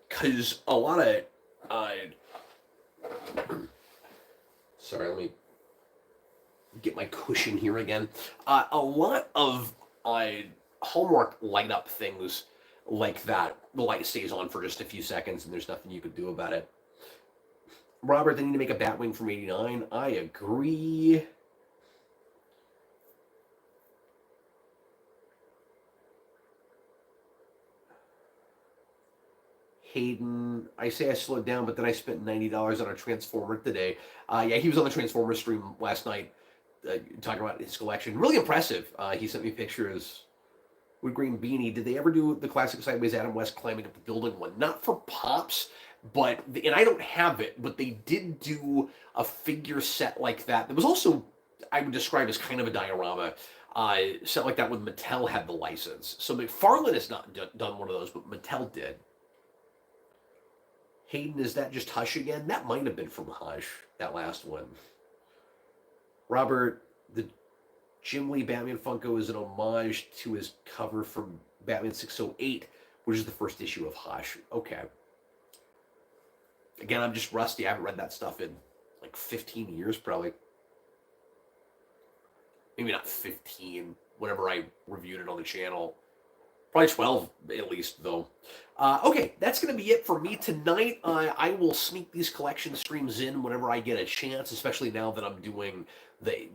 Because a lot of... sorry, let me get my cushion here again. A lot of Hallmark light up things like that, the light stays on for just a few seconds and there's nothing you can do about it. Robert, they need to make a Batwing from 89. I agree. Hayden, I say I slowed down, but then I spent $90 on a Transformer today. Yeah, he was on the Transformer stream last night talking about his collection. Really impressive. He sent me pictures. Wood Green Beanie, did they ever do the classic Sideways Adam West climbing up the building one? Not for Pops, but, and I don't have it, but they did do a figure set like that. It was also, I would describe as kind of a diorama set like that when Mattel had the license. So McFarlane has not done one of those, but Mattel did. Hayden, is that just Hush again? That might have been from Hush, that last one. Robert, the Jim Lee Batman Funko is an homage to his cover from Batman 608, which is the first issue of Hush. Okay. Again, I'm just rusty. I haven't read that stuff in like 15 years, probably. Maybe not 15, whenever I reviewed it on the channel. Probably 12, at least, though. Okay, that's going to be it for me tonight. I will sneak these collection streams in whenever I get a chance, especially now that I'm doing the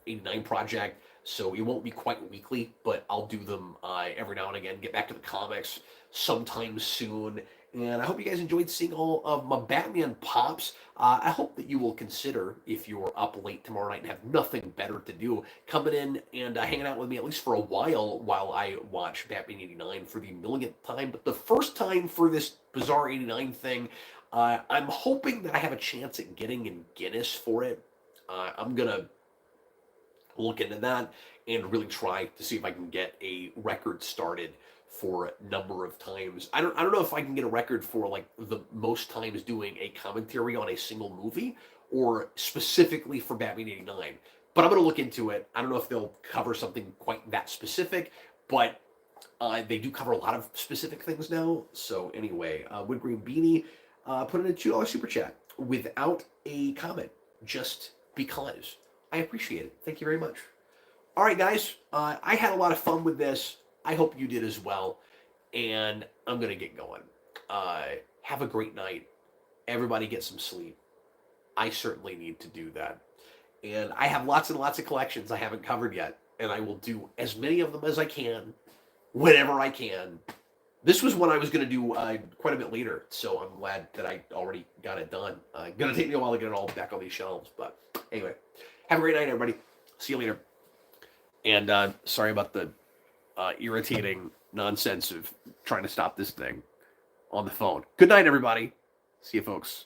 89 project. So it won't be quite weekly, but I'll do them every now and again. Get back to the comics sometime soon. And I hope you guys enjoyed seeing all of my Batman pops. I hope that you will consider, if you're up late tomorrow night and have nothing better to do, coming in and hanging out with me at least for a while I watch Batman 89 for the millionth time. But the first time for this bizarre 89 thing, I'm hoping that I have a chance at getting in Guinness for it. I'm going to look into that and really try to see if I can get a record started for a number of times. I don't know if I can get a record for like the most times doing a commentary on a single movie or specifically for Batman 89. But I'm going to look into it. I don't know if they'll cover something quite that specific, but they do cover a lot of specific things now. So anyway, Wood Green Beanie put in a $2 super chat without a comment, just because. I appreciate it. Thank you very much. All right, guys. I had a lot of fun with this. I hope you did as well. And I'm going to get going. Have a great night. Everybody get some sleep. I certainly need to do that. And I have lots and lots of collections I haven't covered yet. And I will do as many of them as I can, whenever I can. This was one I was going to do quite a bit later. So I'm glad that I already got it done. Going to take me a while to get it all back on these shelves. But anyway, have a great night, everybody. See you later. And sorry about the irritating nonsense of trying to stop this thing on the phone. Good night, everybody. See you, folks.